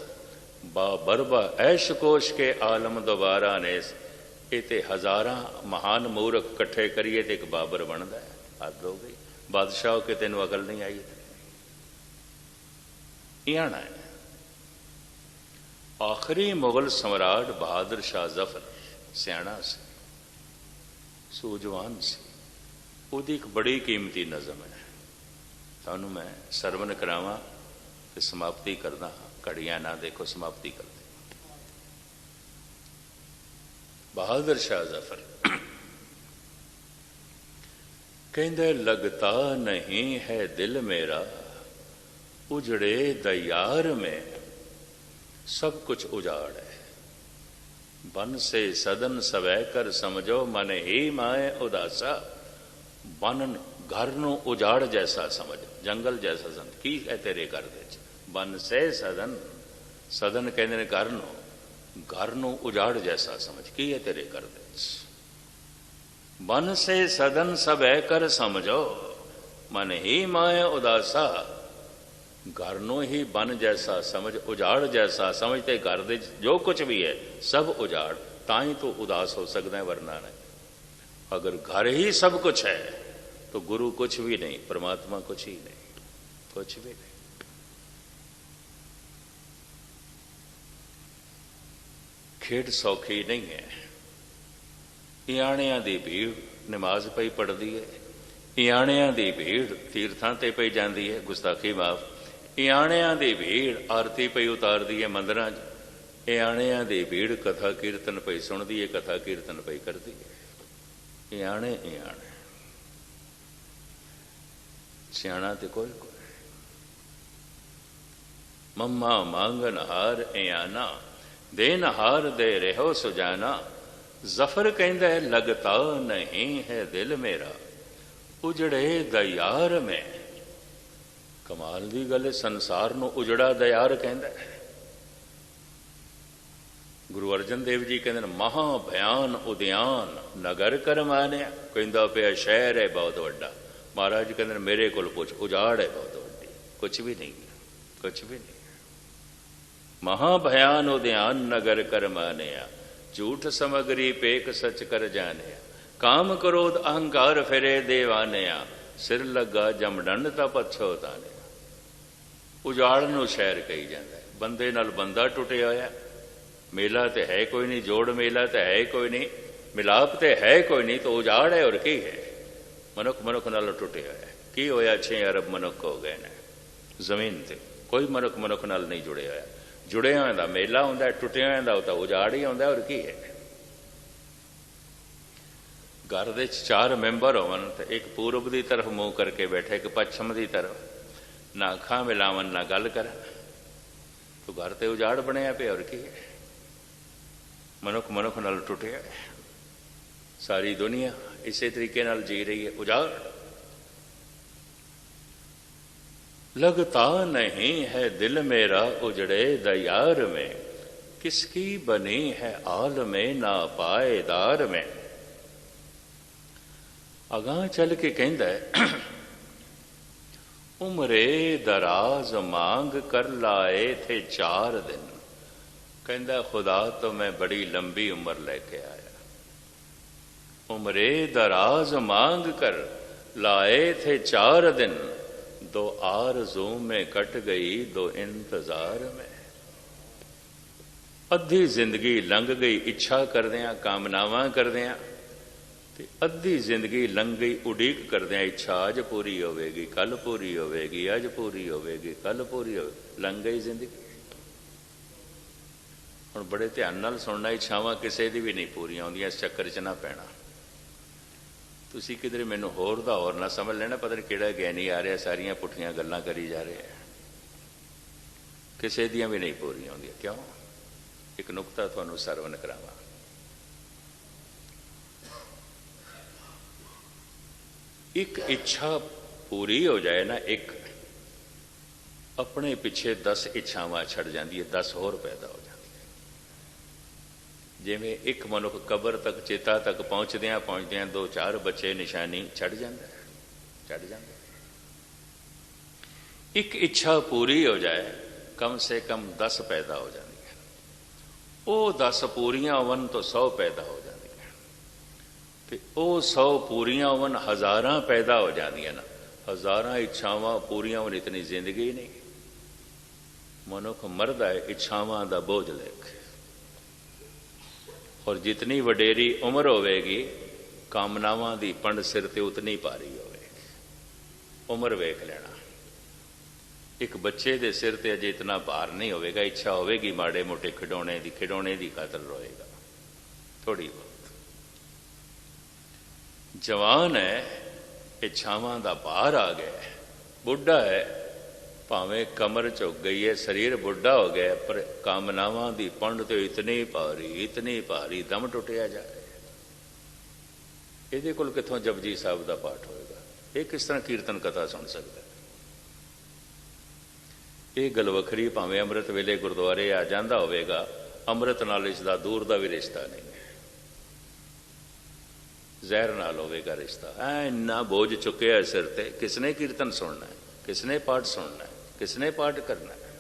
बाबरबा ऐश कोश के आलम दोबारा ने। ये तो हज़ारा महान मूर्ख इकट्ठे करिए तो एक बाबर बनता है। हद हो गई बादशाह के, तेन अकल नहीं आई? आना है। आखिरी मुगल सम्राट बहादुर शाह जफर सियाणा से, सूझवान से, उसकी एक बड़ी कीमती नज़म है। थानू मैं सरवण करावां ते समाप्ति करदा। घड़ियां ना देखो, समाप्ति कर दे। बहादुर शाह जफर कहंदे, लगता नहीं है दिल मेरा उजड़े दयार में, सब कुछ उजाड़ है। बन से सदन सवै कर समझो, मन ही माए उदासा। बन घर नू उजाड़ जैसा समझ, जंगल जैसा समझ। की है तेरे घर दे? बन से सदन, सदन कहते हैं घर नू, घर नू उजाड़ जैसा समझ। की है तेरे घर दे? बन से सदन सब है कर समझो, मन ही माए उदासा। घर नू ही बन जैसा समझ, उजाड़ जैसा समझते। घर दे जो कुछ भी है सब उजाड़, ताई तो उदास हो सकता है, वरना नहीं। अगर घर ही सब कुछ है तो गुरु कुछ भी नहीं, परमात्मा कुछ ही नहीं, कुछ भी नहीं। खेड सौखी नहीं है। इयाणियां दी भीड़ नमाज पई पढ़दी है, इयाणियां दी भीड़ तीर्थां ते पई जांदी है, गुस्ताखी माफ। इयाणियां दी भीड़ आरती पई उतारदी है मंदिरां च, इयाणियां दी भीड़ कथा कीर्तन पई सुणदी है, कथा कीर्तन पई करदी है। इयाणे इयाणे सियाणा ते कोई कोई। मम्मा मांगन हार इयाना, देन हार दे रहो सुजाना। जफर कहंदा है, लगता नहीं है दिल मेरा उजड़े दयार में। कमाल दी गल, संसार नू उजड़ा दयार कहंदा है। गुरु अर्जन देव जी कहते हैं, महा भयान उद्यान नगर कर मानिया। कहंदा पिया शहर है बहुत वड्डा। महाराज कहते हैं, मेरे को पुछ, उजाड़ है बहुत वड्डी, कुछ भी नहीं है, कुछ भी नहीं। महाभयान उद्यान नगर कर मानिया, झूठ समगरी पेक सच कर जानिया। काम क्रोध अहंकार फिरे देवानिया, सिर लगा जमडंड ता पछोतानिया। उजाड़ नू शहर कही जाता है। बंदे नाल बंदा टुटिया होया, मेला तो है कोई नहीं, जोड़ मेला तो है कोई नहीं, मिलाप तो है कोई नहीं, तो उजाड़ है। और की है? मनुख मनुख नाल टुटिया है। की होया? 6 अरब मनुख हो गए ने जमीन ते, कोई मनुख मनुख नाल नहीं जुड़े होया। जुड़े होया दा मेला हुंदा, टुटिया होया दा तो उजाड़ ही हुंदा। और की है? घर दे 4 मैंबर होवन ते एक पूरब की तरफ मुँह करके बैठे, एक पश्चिम की तरफ, ना अखां मिलावन ना गल कर, तो घर ते उजाड़ बनया पे। और की है? मनुख मनुख नाल टुटिया है। सारी दुनिया इसे तरीके नाल जी रही है, उजाड़। लगता नहीं है दिल मेरा उजड़े दयार में, किसकी बनी है आल में ना पाएदार में। अगां चल के कहंदा है, उम्रे दराज मांग कर लाए थे 4 दिन। कहंदा खुदा तो मैं बड़ी लंबी उम्र लेके आया। उम्रे दराज मांग कर लाए थे 4 दिन, 2 आरज़ू में कट गई 2 इंतजार में। अद्धी जिंदगी लंघ गई इच्छा करदियां, कामनावां करदियां, ते अद्धी जिंदगी लंघ गई उड़ीक करदियां। इच्छा अज पूरी होवेगी, कल पूरी होवेगी, अज पूरी होवेगी, कल पूरी होवेगी, लंघ गई जिंदगी। हुण बड़े ध्यान नाल सुनना, इच्छावां किसी दी भी नहीं पूरी होंदियां, इस चक्कर च ना पैना। तुसी किधरे मैनू होर दा होर ना समझ लेना, पता नहीं किहड़ा ज्ञानी आ रहा, सारियां पुठियां गल्लां करी जा रहे हैं। किसी दियां भी नहीं पूरियां होंदियां। क्यों? एक नुकता तुहानूं सरवण करावां। एक इच्छा पूरी हो जाए ना, एक अपने पिछे 10 इच्छावां छड़ जांदी है, 10 होर पैदा हो जाती है। जिवें एक मनुख कबर तक, चेता तक पहुँचदियां पहुँचदियां 2-4 बच्चे निशानी छड़ जाता है, छड़ जाता है। एक इच्छा पूरी हो जाए, कम से कम 10 पैदा हो जाती है। वो 10 पूरियां होवन तो 100 पैदा हो जाती है, तो वो 100 पूरियां होवन, हज़ारां पैदा हो जाती ना। हज़ारां इच्छावां पूरियां होवन, इतनी जिंदगी नहीं। मनुख मरदा है इच्छावां दा बोझ लेके, और जितनी वडेरी उम्र होवेगी कामनावां दी पंड सिर ते उतनी भारी होवेगी। उम्र वेख लेना, एक बच्चे दे सिर ते अजे इतना भार नहीं होवेगा। इच्छा होवेगी माड़े मोटे खिडौने दी खातर रोएगा थोड़ी बहुत। जवान है, इच्छावां दा भार आ गया। बुढ़ा है, भावें कमर झुक गई है, शरीर बुढ़ा हो गया, पर कामनावां दी पंड तो इतनी भारी दम टुटिया जाए। ਇਹਦੇ ਕੋਲ कितों जपजी साहब का पाठ होएगा? ये किस तरह कीर्तन कथा सुन सकता है? ये गल वखरी, भावें अमृत वेले गुरुद्वारे आ जाता होगा, अमृत नाल इसका दूर का भी रिश्ता नहीं है। जहर नाल होगा रिश्ता। इन्ना बोझ चुके सिर ते, किसने कीर्तन सुनना है, किसने पाठ सुनना है, किसने पाठ करना है?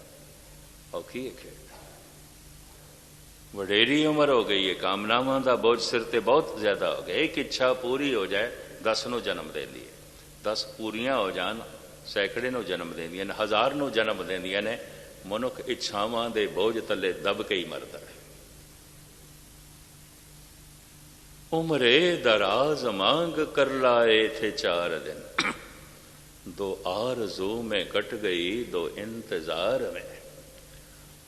औखी है खेड। वडेरी उम्र हो गई है, कामनावां का बोझ सिर ते बहुत ज्यादा हो गया। एक इच्छा पूरी हो जाए 10 नूं जन्म देंदी है, 10 पूरियां हो जान सैकड़े नूं जन्म देंदियां ने, 1000 नूं जन्म देंदियां ने। मनुख इच्छावां दे बोझ थले दब के ही मरदा है। उम्रे दराज मांग कर लाए थे 4 दिन, 2 आरज़ू में कट गई 2 इंतजार में।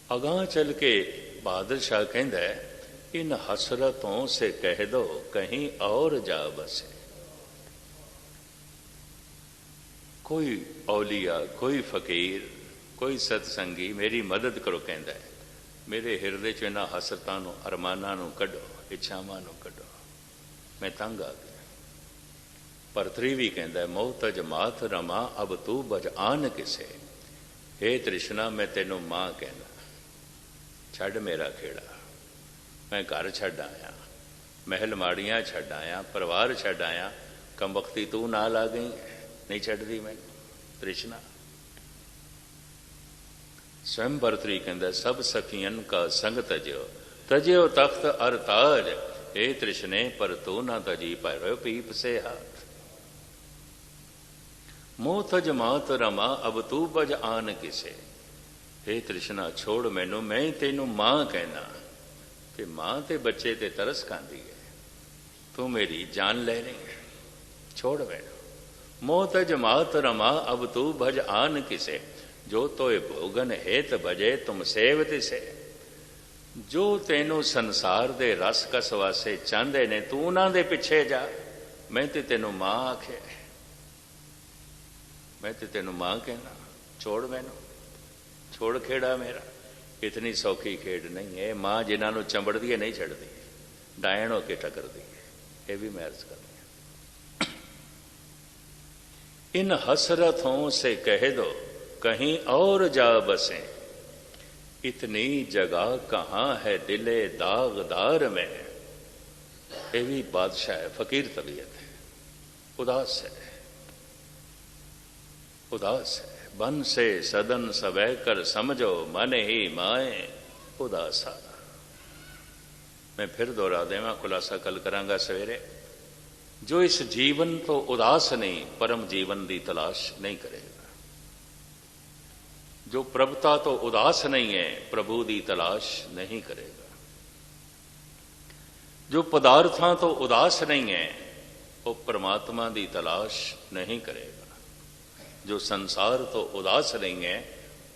अगां चल के बहादुर शाह कहता है, इन हसरतों से कह दो कहीं और जा बसे। कोई औलिया, कोई फकीर, कोई सतसंगी मेरी मदद करो कहता है। मेरे हिरदे च इन्हां हसरतां नूं, अरमानां नूं कढो, इच्छावां नूं कढो, मैं तंग आ गया। भरतरी भी कहता है, मोहतज मात रमा अब तू बज आन किसे। हे तृष्णा मैं तेनू मां कहना, छड़ मेरा खेड़ा। मैं घर छड़ आया, महल माड़ियां छड़ आया, परिवार छड़ आया, कम वक्ती तू नाल आ गई, नहीं छड़दी मैं तृष्णा। स्वयं भरतरी कहता, सब सखियन का संग तज्यो, तज्यो तख्त अर ताज। हे तृष्णे पर तू ना तजी पैरो पीप से हाथ। मोह तज मात रमा अब तू बज आन किसे। हे तृष्णा छोड़ मैनू, मैं तेनू मां कहना। कि मां ते बच्चे ते तरस खांदी है, तू मेरी जान ले रही है, छोड़ मैनू। मोह तज मात रमा अब तू भज आन किसे। जो तोय भोगन हेत भजे तुम सेवत से। जो तेनू संसार दे रस कस वासे चाहते ने, तू उन्हां दे पिछे जा। मैं ते तेनू मां आखे, मैं ते तेनू मां कहना, छोड़ मैनू, छोड़ खेड़ा मेरा। इतनी सौखी खेड नहीं है। मां जिन्होंने चंबड़ती है नहीं छड़ती, डायन होके टकरती है। ये भी मैं अर्ज कर दिया। इन हसरतों से कह दो कहीं और जा बसे। इतनी जगह कहाँ है दिले दागदार में। ये भी बादशाह है, फकीर तबीयत है, उदास है, उदास है। बन से सदन सबे कर समझो, मन ही माए उदासा। मैं फिर दोहरा देवा, खुलासा कल करांगा सवेरे। जो इस जीवन तो उदास नहीं, परम जीवन की तलाश नहीं करेगा। जो प्रभुता तो उदास नहीं है, प्रभु की तलाश नहीं करेगा। जो पदार्थां तो उदास नहीं है, वो परमात्मा की तलाश नहीं करेगा। जो संसार तो उदास नहीं है,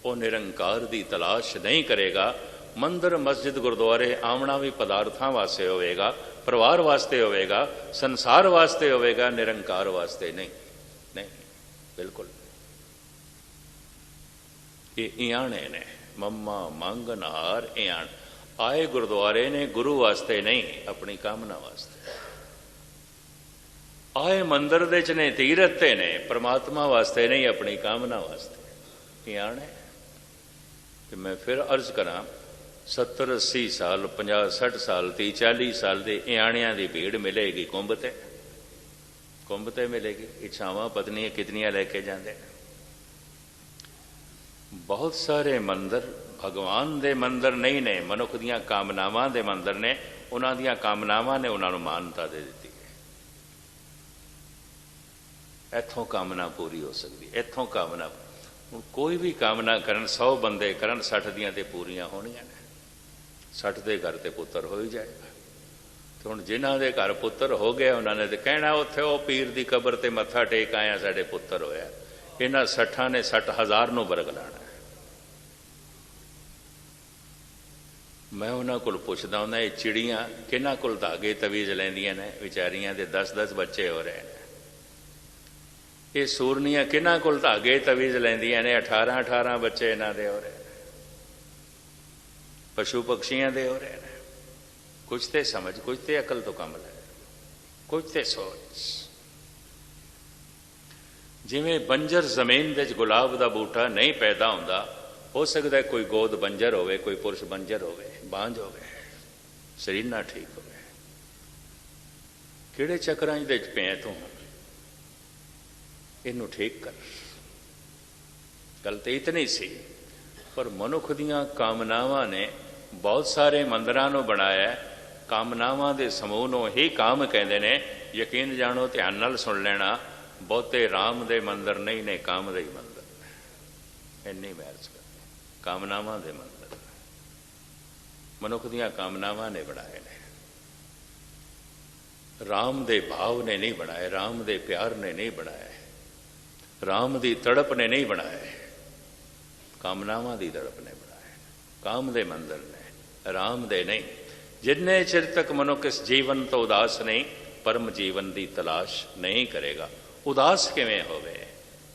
वो निरंकार की तलाश नहीं करेगा। मंदिर मस्जिद गुरुद्वारे आमना भी पदार्थां वास्ते होवेगा, परिवार वास्ते होवेगा, संसार वास्ते होवेगा, निरंकार वास्ते नहीं। नहीं, बिल्कुल ये इयाणे ने। मम्मा मंगन हार इयाण। आए गुरुद्वारे ने गुरु वास्ते नहीं, अपनी कामना वास्ते। आए मंदिर दे च ने, तीरथ ते ने, परमात्मा वास्ते नहीं, अपनी कामना वास्ते। इयाण है कि मैं फिर अर्ज करा, 70-80 साल, 50-60 साल, 30-40 साल के इयाणियां की भीड़ मिलेगी कुंभ ते, कुंभ ते मिलेगी। इच्छावां पत्नियां कितनियां लेके जाते। बहुत सारे मंदिर भगवान दे मंदिर नहीं ने, मनुख दियां कामनावां दे मंदिर ने। उन्हां दियां कामनावां ने उन्हां नूं मानता दे दी है। इत्थों कामना पूरी हो सकती, इत्थों कामना। कोई भी कामना करन, 100 बंदे करन, 60 दियां ते पूरियां होणियां ने। 60 दे घर ते पुत्तर हो ही जाएगा। तो हुण जिन्हां दे घर पुत्तर हो गया, उन्होंने तो कहना उत्थे वो पीर दी कबर ते मत्था टेक आया, साडे पुत्तर होया। इन्हां 60 ने 60,000 नूं वर्ग लाना। मैं उन्होंने को पुछदा हूं, ये चिड़ियां किन्हां कोल धागे तवीज लैंदियां ने, विचारियां दे 10-10 बच्चे हो रहे हैं। ये सूरनियां किन्हां कोल धागे तवीज लैंदियां ने, 18-18 बच्चे इन्हां दे हो रहे हैं। पशु पक्षियां दे हो रहे हैं। कुछ ते समझ, कुछ ते अकल तो कम है, कुछ ते सोच। जिवें बंजर जमीन दे गुलाब का बूटा नहीं पैदा होंदा, हो सकता है कोई गोद बंजर होवे, कोई पुरुष बंजर होवे, बांझ होवे, शरीर ना ठीक होवे। किहड़े चक्रां दे विच पिया तूं, इनू ठीक कर। गल तो इतनी सी, पर मनुख दियां कामनावां ने बहुत सारे मंदिरां नूं बनाया। कामनावां दे समूह नूं ही काम कहंदे ने। यकीन जाणो, ध्यान नाल सुन लेना, बहुते राम दे मंदिर नहीं ने, काम दे ही मंदिर। इन्नी महर्ज कर, कामनावां दे मंदिर मनुख दियां कामनावां ने बनाए ने। राम दे भाव ने नहीं बनाए, राम दे प्यार ने नहीं बनाए, राम दी तड़प ने नहीं बनाए, कामनावां दी तड़प ने बनाए। काम दे मंदिर ने, राम दे नहीं। जिन्ने चिर तक मनुख इस जीवन तो उदास नहीं, परम जीवन दी तलाश नहीं करेगा। उदास किवें होवे,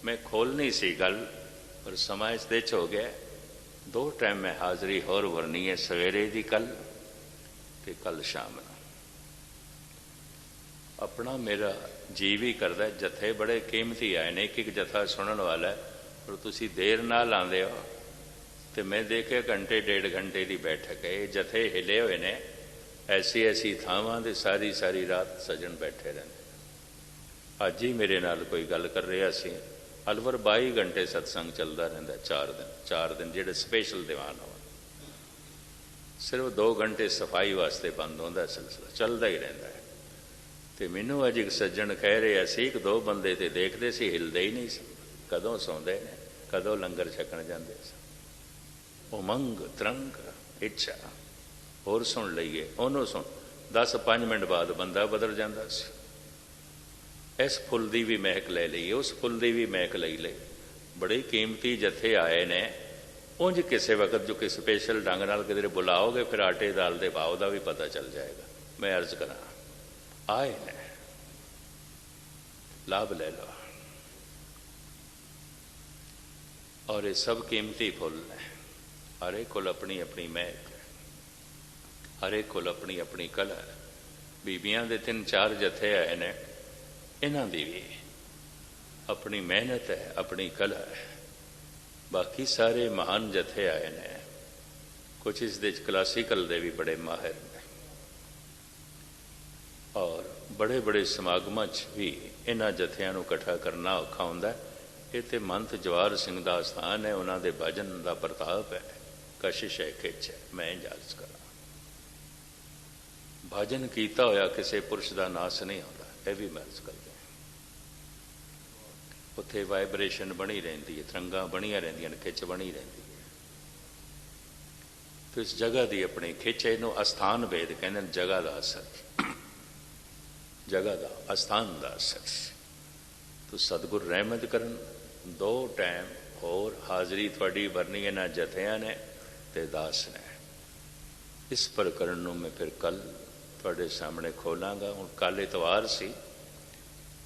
मैं खोलनी सी गल, पर समा इस दे च हो गया। 2 टाइम में हाज़री होर भरनी है, सवेरे दी कल ते कल शाम नूं। अपना मेरा जी भी करदा, जथे बड़े कीमती आए ने, एक जथा सुनने वाला है, पर तुसी देर नाल आंदे हो। तो मैं देखे घंटे 1.5 घंटे की बैठक है। जथे हिले हुए ने, ऐसी ऐसी थावां ते सारी सारी रात सजन बैठे रहंदे। अज ही मेरे नाल कोई गल कर रहा सी, अलवर 22 घंटे सत्संग चलता रहता, 4 दिन जेडे स्पेशल दीवान हो। सिर्फ 2 घंटे सफाई वास्ते बंद होंदा, सिलसिला चलता ही रहता है। तो मैनू अज एक सज्जन कह रहे सी, 1-2 बंदे तो देखते सी, हिलते ही नहीं सन, कदों सौंदे ने, कदों लंगर छकण जाते सन। उमंग, तरंग, इच्छा, होर सुन लीए, उन्होंने सुन। 10-5 मिनट बाद बंदा बदल जाता सी। इस फुल की भी महक ले ली, उस फुल की भी महक ले ली। बड़े कीमती जत्थे आए ने। उंज किसी वक्त जो कि स्पेशल ढंग नाल किधरे बुलाओगे, फिर आटे दाल के भाव का भी पता चल जाएगा। मैं अर्ज करा, आए ने, लाभ ले लो। और ये सब कीमती फुल ने। हर एक कोल अपनी अपनी महक, हर एक कोल अपनी अपनी कला। बीबियां दे 3-4 जत्थे आए ने, इन्हां दी भी अपनी मेहनत है, अपनी कला है। बाकी सारे महान जत्थे आए ने। कुछ इस दे क्लासीकल दे भी बड़े माहिर ने, और बड़े बड़े समागमां च भी इन्हां जत्थियां नूं इकट्ठा करना औखा हुंदा है। ये तो महंत जवाहर सिंह दा स्थान है, उन्हां दे भजन दा प्रताप है, कशिश है, खिच है। मैं इजाज़ करा, भजन कीता होया किसी पुरुष का नाश नहीं होता। यह भी मैं अर्ज करते हैं। उत्थे वाइब्रेशन बनी रहती है, तरंगा बनिया रहिंदियां ने, खिच बनी रहती है। तो इस जगह की अपनी खिच, इनू अस्थान भेद कहते हैं। जगह का असर, जगह का अस्थान का असर। तो सतगुर रहमत करन, 2 टाइम होर हाज़री थोड़ी भरनी इन्हां जथियां ने ते दास ने। इस प्रकरण नूं मैं फिर कल थोड़े सामने खोलांगा। हुण कल इतवार सी,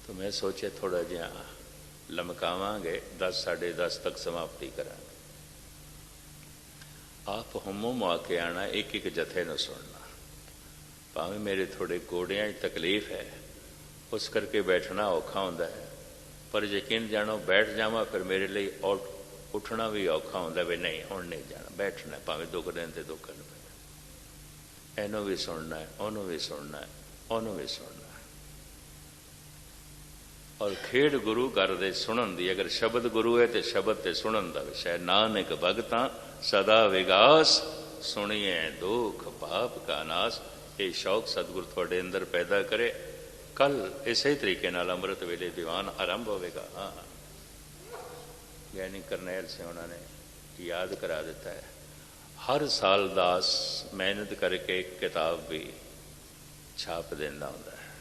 तो मैं सोचे थोड़ा जिहा लमकावांगे, 10 साढ़े 10 तक समाप्ति करांगे। आप हुम्म आके आना, एक एक जथे न सुनना। भावें मेरे थोड़े गोडियां तकलीफ है, उस करके बैठना औखा होंदा है, पर यकीन जानो बैठ जावा फिर मेरे लिए और उठना भी औखा होंदा भी नहीं हुण नहीं जाना, बैठना भावें दुख दिन ते दुख न पे, इनू भी सुनना है, उन्होंने भी सुनना है, उन्होंने भी सुनना है। और खेड गुरु करदे सुनन दी, अगर शब्द गुरु है तो शब्द ते सुनन दा विषय। नानक भगतां सदा विगास, सुनिए दुख पाप का नाश। ये शौक सतगुरु थोड़े अंदर पैदा करे। कल इस तरीके नाल अमृत वेले दीवान आरंभ होगा। हाँ, ज्ञानी करनैल सिंह उन्होंने याद करा दिता है, हर साल दास मेहनत करके एक किताब भी छाप देना होंदा है।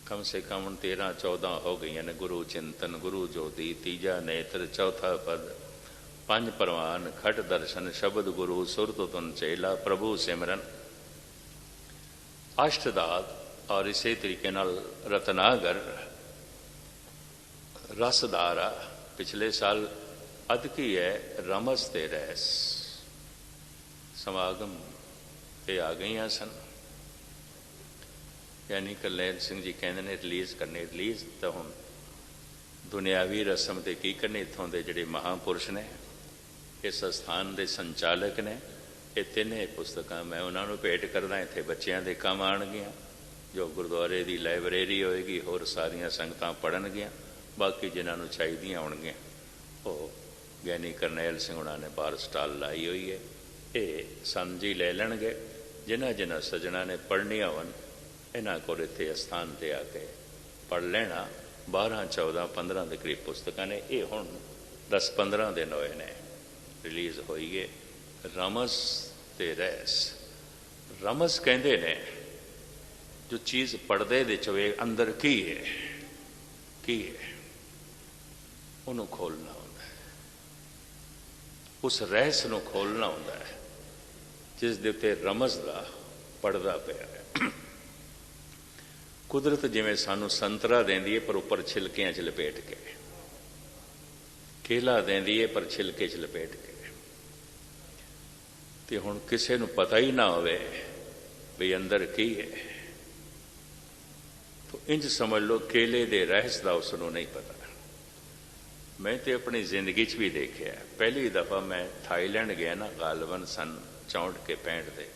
कम से कम 13-14 हो गई ने। गुरु चिंतन, गुरु ज्योति, तीजा नेत्र, चौथा पद, पंज परवान, खट दर्शन, शब्द गुरु, सुरत तुन चेला, प्रभु सिमरन, अष्टदात। और इसी तरीके नाल रत्नागर, रसधारा। पिछले साल अदकी है रमस ते रहस समागम ये आ गई सन। यानी करनैल सिंह जी कहते हैं रिलीज़ करने, रिलीज़ तो हम दुनियावी रस्म ते की करने। इत्थों के जिहड़े महापुरुष ने, इस स्थान के संचालक ने, ये तिने पुस्तकां मैं उन्होंने भेंट करदा। इत्थे बच्चों के काम आउणगियां, जो गुरुद्वारे की लाइब्रेरी होएगी, होर सारियां संगतां पढ़नगियां, बाकी जिन्होंने चाहिदियां होणगियां वो ज्ञानी करनैल सिंह उन्होंने बाहर स्टाल लाई हुई है। ये समझी ले लैणगे। जिन्हां जिन्हां सज्जणा ने पढ़नियां होवन, इन्हां कोल इत्थे स्थान ते आके पढ़ लेना। 12, 14, 15 के करीब पुस्तकां ने। ये हुण 10-15 दिन होए ने रिलीज़ होई है। रमस ते रहस। रमस कहंदे ने जो चीज़ पढ़दे दे चोए अंदर की है, उन्होंने खोलना होंदा है। उस रहस नूं खोलना होंदा है जिस दे उत्ते रमस दा पड़दा पिया है। कुदरत जिवें सानू संतरा देंदी है पर उपर छिलकियां च लपेट के, केला देंदी है पर छिलके च लपेट के। ते हुण किसे नूं पता ही ना होवे भी अंदर की है, तो इंज समझ लो केले दे रहस दा उसनूं नहीं पता। मैं तो अपनी जिंदगी च भी देखा। पहली दफ़ा मैं थाईलैंड गया ना, गालबन सन 64 के 65 दे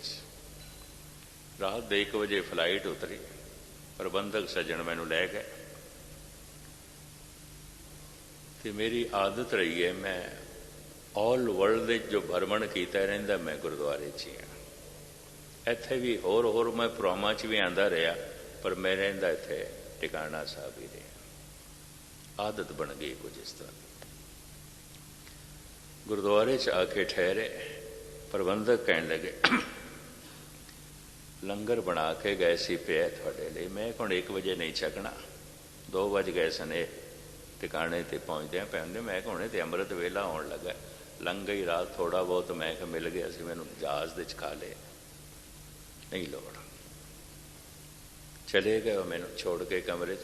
रात 1 बजे फ्लाइट उतरी। प्रबंधक सज्जन मैनू लै गए। तो मेरी आदत रही है, मैं ऑल वर्ल्ड जो भ्रमण किया रहिंदा, मैं गुरुद्वारे च ही हाँ। इत्थे भी होर मैं प्रोग्रामां च भी आंदा रहा, पर मैं रहिंदा इत्थे टिकाणा साहब ही रहा। आदत बन गई कुछ इस तरह। गुरुद्वारे च आके ठहरे। प्रबंधक कहने लगे लंगर बना के गए सी पिया थोड़े लिए। मैं हुण 1 बजे नहीं छकना, 2 बज गए सन टिकाणे ते पहुँचदे पैंदे। मैं हुणे तो अमृत वेला आउण लगा। लंघ गई रात, थोड़ा बहुत मैं मिल गया सी, मैनूं जहाज़ दे खा ले, नहीं लोड़। चले गए मैनूं छोड़ के कमरे च।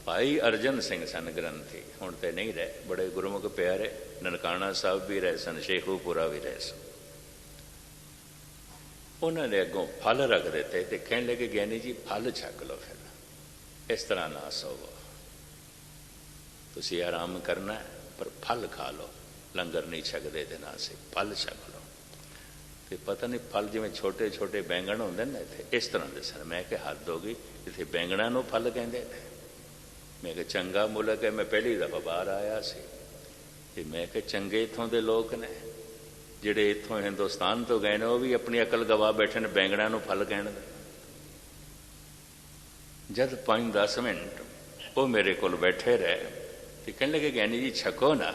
भाई अर्जन सिंह सन ग्रंथी, हुण तो नहीं रहे, बड़े गुरमुख प्यारे। ननकाणा साहब भी रहे सन, शेखूपुरा भी रहे सन। उन्होंने अगों फल रख देते तो कहने लगे ज्ञानी जी फल छक लो, फिर इस तरह ना सोवो, तुसी आराम करना है पर फल खा लो। लंगर नहीं छकते तो ना से फल छक लो। तो पता नहीं फल जिमें छोटे छोटे बैंगन होंगे ना, इतने इस तरह के सन। मैं क्या हद हो गई, इतने बैंगणा नूं फल कहते थे। मैं क्या चंगा मुल्क है, मैं पहली दफ़ा बाहर आया सी। ते मैं क्या चंगे इत्थों के लोग ने, जिहड़े इत्थों हिंदुस्तान तो गए ने, वो भी अपनी अकल गवा बैठे ने बैंगणा नूं फल कहने। जब 5-10 मिनट वो मेरे को बैठे रहे तो कहने लगे ज्ञानी जी छको ना।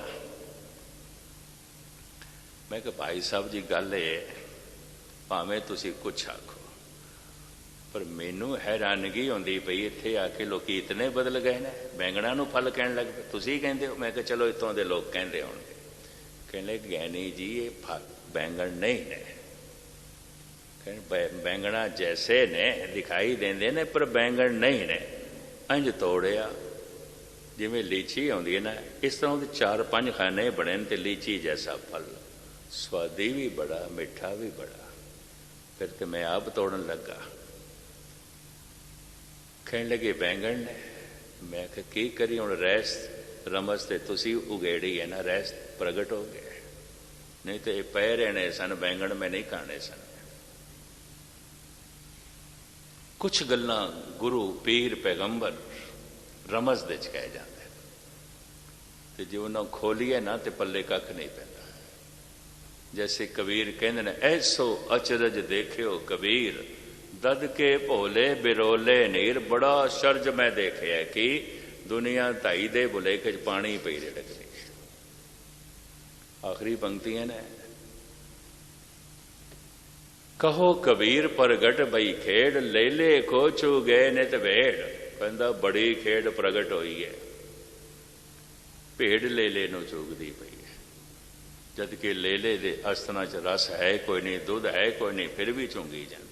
मैं क्या भाई साहब जी गल है, भावें तुसी कुछ आखो, पर मैनू हैरानगी होंदी पई इत्थे आके लोग इतने बदल गए ने, बैंगणा नूं फल कहण लग पे। तुसी कहंदे हो? मैं क्या चलो इत्थों दे लोग कहंदे होणगे। कहने ज्ञानी जी ये बैंगण नहीं ने, बैंगणा जैसे ने दिखाई देंदे ने पर बैंगण नहीं ने। इंज तोड़िया जिवें लीची आउंदी है ना, इस तरह के 4-5 खाने बने ते लीची जैसा फल स्वादी भी बड़ा, मिठा भी बड़ा। फिर तो मैं आप तोड़न लगा। कहने लगे बैंगन ने। मैं आख्या की करी हुण, रहस रमस ते तुसी उगेड़ी है ना, रहस प्रगट हो गए, नहीं तो ये पै रहने सन बैंगन, में नहीं खाने सन। कुछ गल्लां गुरु पीर पैगंबर रमज दे च कह जाते, तो जे उन्होंने खोलीए ना तो पल्ले कख नहीं पैंदा। जैसे कबीर कहते हैं, ऐसो अचरज देखियो कबीर, दद के भोले बिरोले नीर। बड़ा शर्ज मैं देखिया कि दुनिया ढाई दे भुलेखे च पानी पई रड़कदी। आखिरी पंक्तियां ने, कहो कबीर प्रगट बई खेड़, ले ले को चू गए नित भेड़। कहंदा बड़ी खेड़ प्रगट होई है, भेड़ लेले नूं चूगदी पई है। जबकि लेले दे अस्तना च रस है कोई नहीं, दुध है कोई नहीं, फिर भी चूंगी जाती।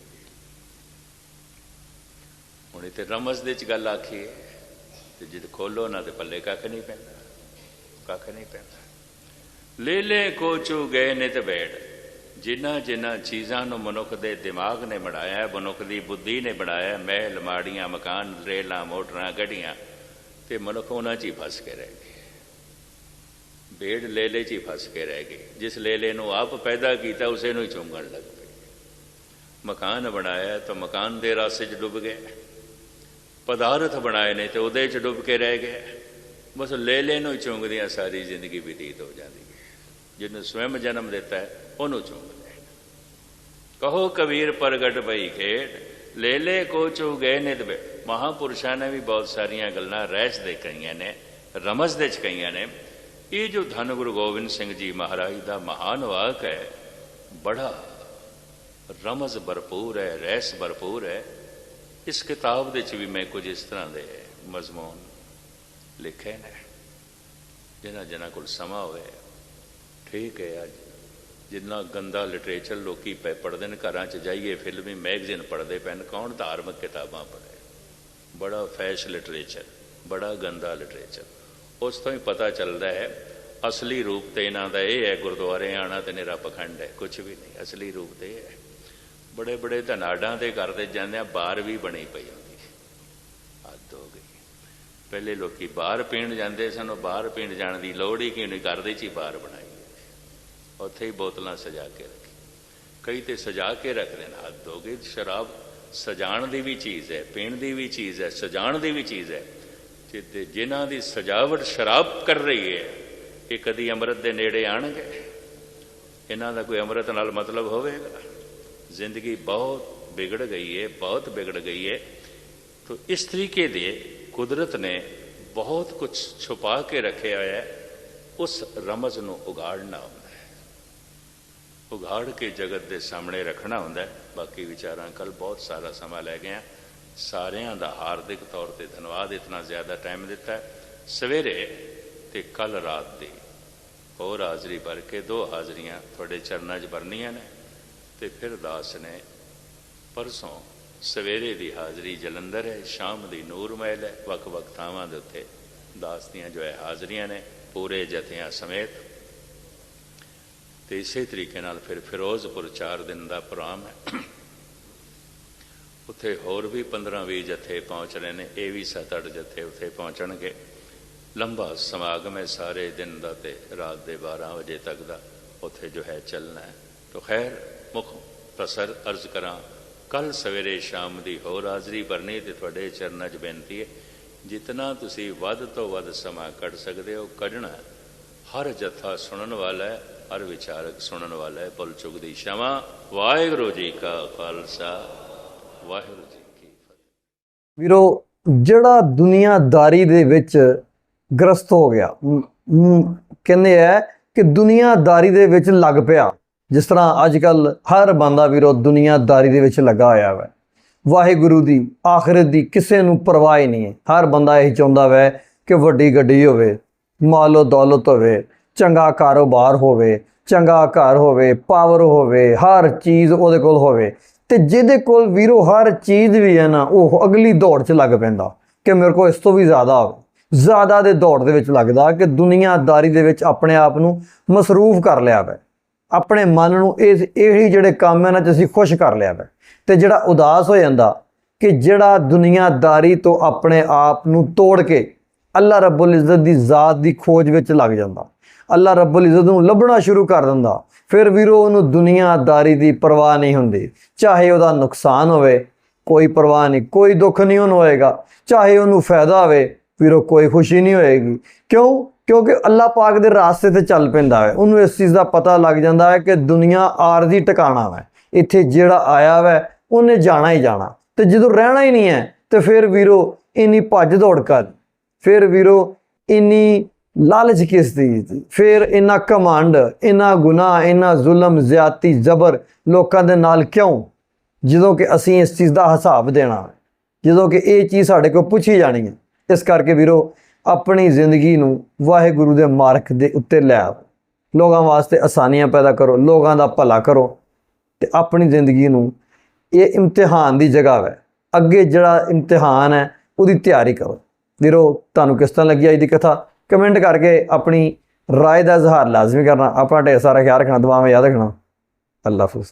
हुण इत्थे रमज दे च गल आखी है, ते जिद खोलो ना ते पल्ले कख नहीं पैंदा, कख नहीं पैंदा। लेले को चू गए नित भेड़। जिन्हां जिन्हां चीज़ां नूं मनुख दे दिमाग ने बनाया है, मनुख दी बुद्धि ने बनाया, महल माड़ियां मकान रेलां मोटरां गड्डियां, ते मनुख उन्हां च ही फस के रह गए। भेड़ लेले च ही फस के रह गई। जिस लेले नूं आप पैदा किया उसे नूं ही चूंगण लग पई। मकान बनाया तो मकान दे रास्ते च डुब गए, पदार्थ बनाए ने तो उहदे च डुब के रह गए। बस लेले नूं ही चूंगदियां सारी जिंदगी बतीत हो जाती है। जिन्होंने स्वयं जन्म दिता है उन्होंने चूंगदे। कहो कबीर प्रगट बई खेड़, लेले को चू गए नित भेड़। महापुरुषों ने भी बहुत सारिया गल्लां रहस दे कईयां ने, रमज दे च कईयां ने। ये जो धन गुरु गोबिंद सिंह जी महाराज का महान वाक है, बड़ा रमज भरपूर है, रहस भरपूर है। इस किताब दे च भी मैं कुछ इस तरह के मजमून लिखे ने। जिन्हां जिन्हां कोल समा होवे, ठीक है। अज जिन्ना गंदा लिटरेचर लोग पढ़ते हैं, घर च जाइए फिल्मी मैगजीन पढ़ते पैन, कौन धार्मिक किताबां पढ़े। बड़ा फैश लिटरेचर, बड़ा गंदा लिटरेचर। उस तो ही पता चलता है असली रूप तो इन्हों का यह है, गुरुद्वारे आना तो निरा पखंड है, कुछ भी नहीं। असली रूप तो यह है। बड़े बड़े धनाडां ते करते जाने बार भी बनी पई होंदी, हद हो गई। पहले लोग बाहर पीण जाते सन, बाहर पीण जाने की लोड़ ही क्यों नहीं, करते ही बार बनाई, उत्थे ही बोतलां सजा के रखी। कई तो सजा के रखते हैं, हद हो गई। शराब सजाण की भी चीज़ है, पीण की भी चीज़ है, सजाण की भी चीज़ है। जिन्हां दी सजावट शराब कर रही है, ये कदी अमृत के नेड़े आणगे? इन्हां दा कोई अमृत नाल मतलब होवेगा? जिंदगी बहुत बिगड़ गई है, बहुत बिगड़ गई है। तो इस तरीके दे कुदरत ने बहुत कुछ छुपा के रखे है। उस रमज नूं उगाड़ना होंदा है, उगाड़ के जगत के सामने रखना होंदा है। बाकी विचारां कल बहुत सारा समा लै गया। सारियां दा हार्दिक तौर पर धन्यवाद, इतना ज़्यादा टाइम दिता है। सवेरे ते कल रात दी होर हाज़री भर के 2 हाज़रियां थोड़े चरणों च भरनियां ने, ते फिर दास ने परसों सवेरे की हाज़री जलंधर है, शाम की नूर महल है। वक् वक् थावां दे उत्ते दास दियां जो है हाज़रियां ने, पूरे जथियां समेत। तो इस तरीके नाल फिर फिरोजपुर 4 दिन का प्रोग्राम है। उत्थे होर भी 15-20 जत्थे पहुँच रहे हैं, ये भी 7-8 जत्थे उत्थे पहुँचणगे। लंबा समागम है सारे दिन का, तो रात के 12 बजे तक का उत्थे जो है चलना है। तो खैर मुख प्रसर अर्ज करा, कल सवेरे शाम की होर हाज़री भरनी। तो थोड़े चरणों च बेनती है, जितना तुसी वध तो वध समा कढ़ सकते हो कढ़ना। हर जत्था सुनन वाला है, हर विचारक सुनन वाला है। भुल चुक दी क्षमा। वाहिगुरू जी का खालसा, वाहिगुरू जी की फतेह। ਵੀਰੋ ਜਿਹੜਾ ਦੁਨੀਆਦਾਰੀ ਦੇ ਵਿੱਚ ਗ੍ਰਸਤ ਹੋ ਗਿਆ, ਕਹਿੰਦੇ ਹੈ ਕਿ ਦੁਨੀਆਦਾਰੀ ਦੇ ਵਿੱਚ ਲੱਗ ਪਿਆ। ਜਿਸ ਤਰ੍ਹਾਂ ਅੱਜ ਕੱਲ੍ਹ ਹਰ ਬੰਦਾ ਵੀਰੋ ਦੁਨੀਆਦਾਰੀ ਦੇ ਵਿੱਚ ਲੱਗਾ ਹੋਇਆ ਵੈ। ਵਾਹਿਗੁਰੂ ਦੀ ਆਖਿਰਤ ਦੀ ਕਿਸੇ ਨੂੰ ਪਰਵਾਹ ਹੀ ਨਹੀਂ ਹੈ। ਹਰ ਬੰਦਾ ਇਹੀ ਚਾਹੁੰਦਾ ਵੈ ਕਿ ਵੱਡੀ ਗੱਡੀ ਹੋਵੇ, ਮਾਲੋ ਦੌਲਤ ਹੋਵੇ, ਚੰਗਾ ਕਾਰੋਬਾਰ ਹੋਵੇ, ਚੰਗਾ ਘਰ ਹੋਵੇ, ਪਾਵਰ ਹੋਵੇ, ਹਰ ਚੀਜ਼ ਉਹਦੇ ਕੋਲ ਹੋਵੇ। ਤੇ ਜਿਹਦੇ ਕੋਲ ਵੀਰੋ ਹਰ ਚੀਜ਼ ਵੀ ਹੈ ਨਾ, ਉਹ ਅਗਲੀ ਦੌੜ 'ਚ ਲੱਗ ਪੈਂਦਾ ਕਿ ਮੇਰੇ ਕੋਲ ਇਸ ਤੋਂ ਵੀ ਜ਼ਿਆਦਾ ਹੋਵੇ। ਜ਼ਿਆਦਾ ਦੇ ਦੌੜ ਦੇ ਵਿੱਚ ਲੱਗਦਾ ਕਿ ਦੁਨੀਆਦਾਰੀ ਦੇ ਵਿੱਚ ਆਪਣੇ ਆਪ ਨੂੰ ਮਸਰੂਫ ਕਰ ਲਿਆ ਵੈ। ਆਪਣੇ ਮਨ ਨੂੰ ਇਹੀ ਜਿਹੜੇ ਕੰਮ ਇਹਨਾਂ 'ਚ ਅਸੀਂ ਖੁਸ਼ ਕਰ ਲਿਆ ਵਾ। ਤੇ ਜਿਹੜਾ ਉਦਾਸ ਹੋ ਜਾਂਦਾ ਕਿ ਜਿਹੜਾ ਦੁਨੀਆਦਾਰੀ ਤੋਂ ਆਪਣੇ ਆਪ ਨੂੰ ਤੋੜ ਕੇ ਅੱਲਾ ਰੱਬੁਲ ਇੱਜ਼ਤ ਦੀ ਜ਼ਾਤ ਦੀ ਖੋਜ ਵਿੱਚ ਲੱਗ ਜਾਂਦਾ, ਅੱਲਾ ਰੱਬੁਲ ਇੱਜ਼ਤ ਨੂੰ ਲੱਭਣਾ ਸ਼ੁਰੂ ਕਰ ਦਿੰਦਾ, ਫਿਰ ਵੀਰੋ ਉਹਨੂੰ ਦੁਨੀਆਦਾਰੀ ਦੀ ਪਰਵਾਹ ਨਹੀਂ ਹੁੰਦੀ। ਚਾਹੇ ਉਹਦਾ ਨੁਕਸਾਨ ਹੋਵੇ ਕੋਈ ਪਰਵਾਹ ਨਹੀਂ, ਕੋਈ ਦੁੱਖ ਨਹੀਂ ਉਹਨੂੰ ਹੋਏਗਾ। ਚਾਹੇ ਉਹਨੂੰ ਫਾਇਦਾ ਹੋਵੇ ਵੀਰੋ ਕੋਈ ਖੁਸ਼ੀ ਨਹੀਂ ਹੋਏਗੀ। ਕਿਉਂ? ਕਿਉਂਕਿ ਅੱਲਾ ਪਾਕ ਦੇ ਰਾਸਤੇ ਤੇ ਚੱਲ ਪੈਂਦਾ ਹੈ। ਉਹਨੂੰ ਇਸ ਚੀਜ਼ ਦਾ ਪਤਾ ਲੱਗ ਜਾਂਦਾ ਹੈ ਕਿ ਦੁਨੀਆ ਆਰਜ਼ੀ ਟਿਕਾਣਾ ਹੈ, ਇੱਥੇ ਜਿਹੜਾ ਆਇਆ ਵੈ ਉਹਨੇ ਜਾਣਾ ਹੀ ਜਾਣਾ। ਤੇ ਜਦੋਂ ਰਹਿਣਾ ਹੀ ਨਹੀਂ ਹੈ ਤੇ ਫਿਰ ਵੀਰੋ ਇੰਨੀ ਭੱਜ ਦੌੜ ਕਰ, ਫਿਰ ਵੀਰੋ ਇੰਨੀ ਲਾਲਚ ਕਿਸ ਦੀ, ਫਿਰ ਇੰਨਾ ਘਮੰਡ, ਇੰਨਾ ਗੁਨਾਹ, ਇੰਨਾ ਜ਼ੁਲਮ, ਜ਼ਿਆਦਤੀ, ਜ਼ਬਰ ਲੋਕਾਂ ਦੇ ਨਾਲ ਕਿਉਂ? ਜਦੋਂ ਕਿ ਅਸੀਂ ਇਸ ਚੀਜ਼ ਦਾ ਹਿਸਾਬ ਦੇਣਾ ਹੈ, ਜਦੋਂ ਕਿ ਇਹ ਚੀਜ਼ ਸਾਡੇ ਕੋਲ ਪੁੱਛੀ ਜਾਣੀ ਹੈ। ਇਸ ਕਰਕੇ ਵੀਰੋ ਆਪਣੀ ਜ਼ਿੰਦਗੀ ਨੂੰ ਵਾਹਿਗੁਰੂ ਦੇ ਮਾਰਗ ਦੇ ਉੱਤੇ ਲੈ ਆਓ, ਲੋਕਾਂ ਵਾਸਤੇ ਆਸਾਨੀਆਂ ਪੈਦਾ ਕਰੋ, ਲੋਕਾਂ ਦਾ ਭਲਾ ਕਰੋ ਤੇ ਆਪਣੀ ਜ਼ਿੰਦਗੀ ਨੂੰ, ਇਹ ਇਮਤਿਹਾਨ ਦੀ ਜਗ੍ਹਾ ਹੈ, ਅੱਗੇ ਜਿਹੜਾ ਇਮਤਿਹਾਨ ਹੈ ਉਹਦੀ ਤਿਆਰੀ ਕਰੋ। ਵੀਰੋ ਤੁਹਾਨੂੰ ਕਿਸ ਤਰ੍ਹਾਂ ਲੱਗੀ ਅੱਜ ਦੀ ਕਥਾ? ਕਮੈਂਟ ਕਰਕੇ ਆਪਣੀ ਰਾਏ ਦਾ ਇਜ਼ਹਾਰ ਲਾਜ਼ਮੀ ਕਰਨਾ। ਆਪਣਾ ਢੇਰ ਸਾਰਾ ਖਿਆਲ ਰੱਖਣਾ, ਦੁਆਵਾਂ ਯਾਦ ਰੱਖਣਾ। ਅੱਲਾ ਹਾਫਿਜ਼।